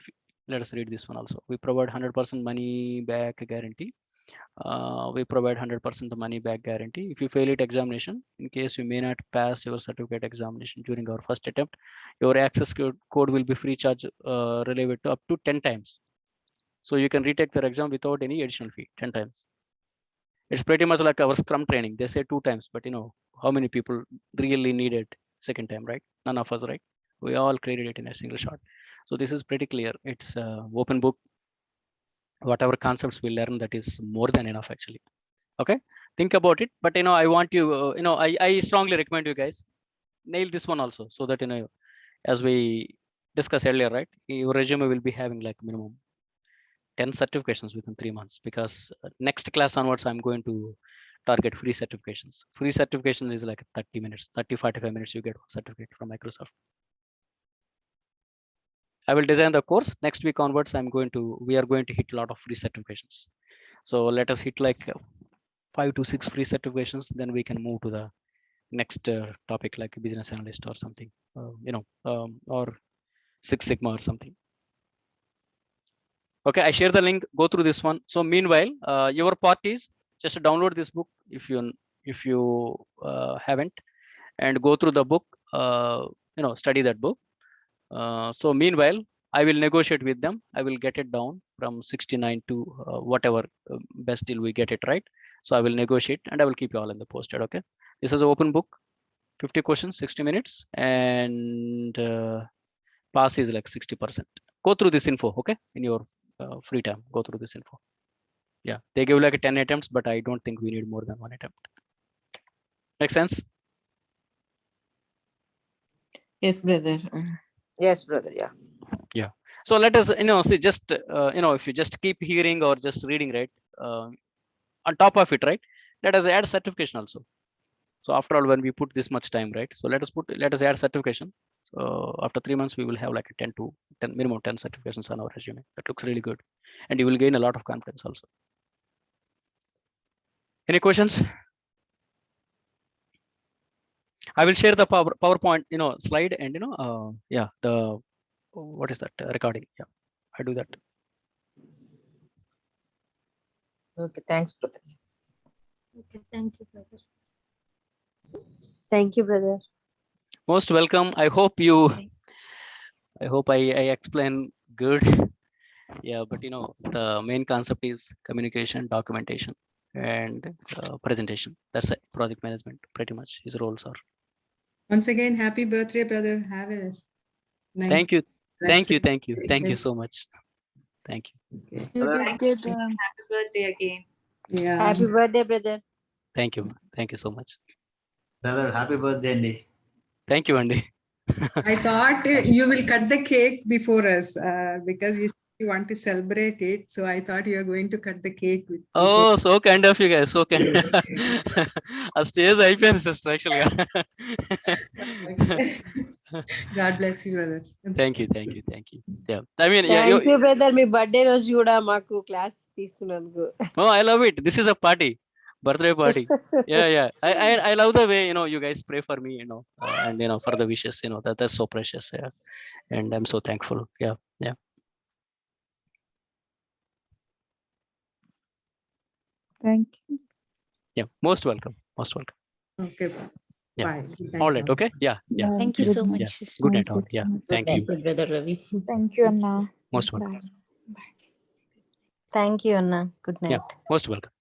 let us read this one also. We provide 100% money back guarantee. We provide 100% money back guarantee. If you fail it examination, in case you may not pass your certificate examination during our first attempt, your access code will be free charge relevant to up to 10 times. So you can retake their exam without any additional fee 10 times. It's pretty much like our Scrum training. They say 2 times, but how many people really need it second time, right? None of us, right? We all created it in a single shot. So this is pretty clear. It's open book. Whatever concepts we learn, that is more than enough actually. Okay, think about it. But I want you, I strongly recommend you guys nail this one also, so that as we discussed earlier, right, your resume will be having like minimum 10 certifications within 3 months, because next class onwards, I'm going to target free certifications. Free certification is like 30 minutes, 45 minutes, you get one certificate from Microsoft. I will design the course. Next week onwards, we are going to hit a lot of free certifications. So let us hit like 5 to 6 free certifications, then we can move to the next topic like business analyst or something, or Six Sigma or something. Okay, I share the link, go through this one. So meanwhile, your part is just download this book if you haven't, and go through the book, study that book. So meanwhile, I will negotiate with them. I will get it down from 69 to whatever best deal we get it, right? So I will negotiate and I will keep you all in the posted. Okay, this is an open book, 50 questions, 60 minutes, and pass is like 60%. Go through this info, okay? In your free time, go through this info. Yeah, they give like 10 attempts, but I don't think we need more than 1 attempt. Make sense? Yes, brother. Yes, brother. Yeah. So let us, see, just, if you just keep hearing or just reading, right? On top of it, right? Let us add certification also. So after all, when we put this much time, right? So let us add certification. So after 3 months, we will have like a minimum 10 certifications on our resume. That looks really good. And you will gain a lot of confidence also. Any questions? I will share the PowerPoint, slide, and what is that recording? Yeah, I do that. Okay, thanks, brother. Okay, thank you, brother. Thank you, brother. Most welcome. I hope I explain good. Yeah, but the main concept is communication, documentation, and presentation. That's it. Project management, pretty much his roles are. Once again, happy birthday, brother. Have a nice. Thank you. Thank you. blessing. Thank you. Thank you so much. Thank you. Okay. You did good. Happy birthday again. Yeah. Happy birthday, brother. Thank you. Thank you so much. Brother, happy birthday, Andy. Thank you, Andy. I thought you will cut the cake before us because you want to celebrate it. So I thought you are going to cut the cake with Oh, so kind of you guys. So kind. A stage అయిపోయింది sister actually. God bless you, brothers. Thank you. Yeah. I mean, yeah. Thank you, brother. Me birthday రోజు కూడా మాకు class తీసుకున్నందుకు. Oh, I love it. This is a party, birthday party. Yeah. I love the way you guys pray for me, and for the wishes. That's so precious. Yeah, and I'm so thankful. Yeah. Thank you. Yeah. Most welcome. Okay. Yeah. Bye. Good night, All right. all. Okay. Yeah. Thank you so much. Yeah. Good night all. Yeah. Thank you. brother Ravi. Thank you, Anna. Most welcome. Thank you, Anna. Good night. Yeah. Most welcome.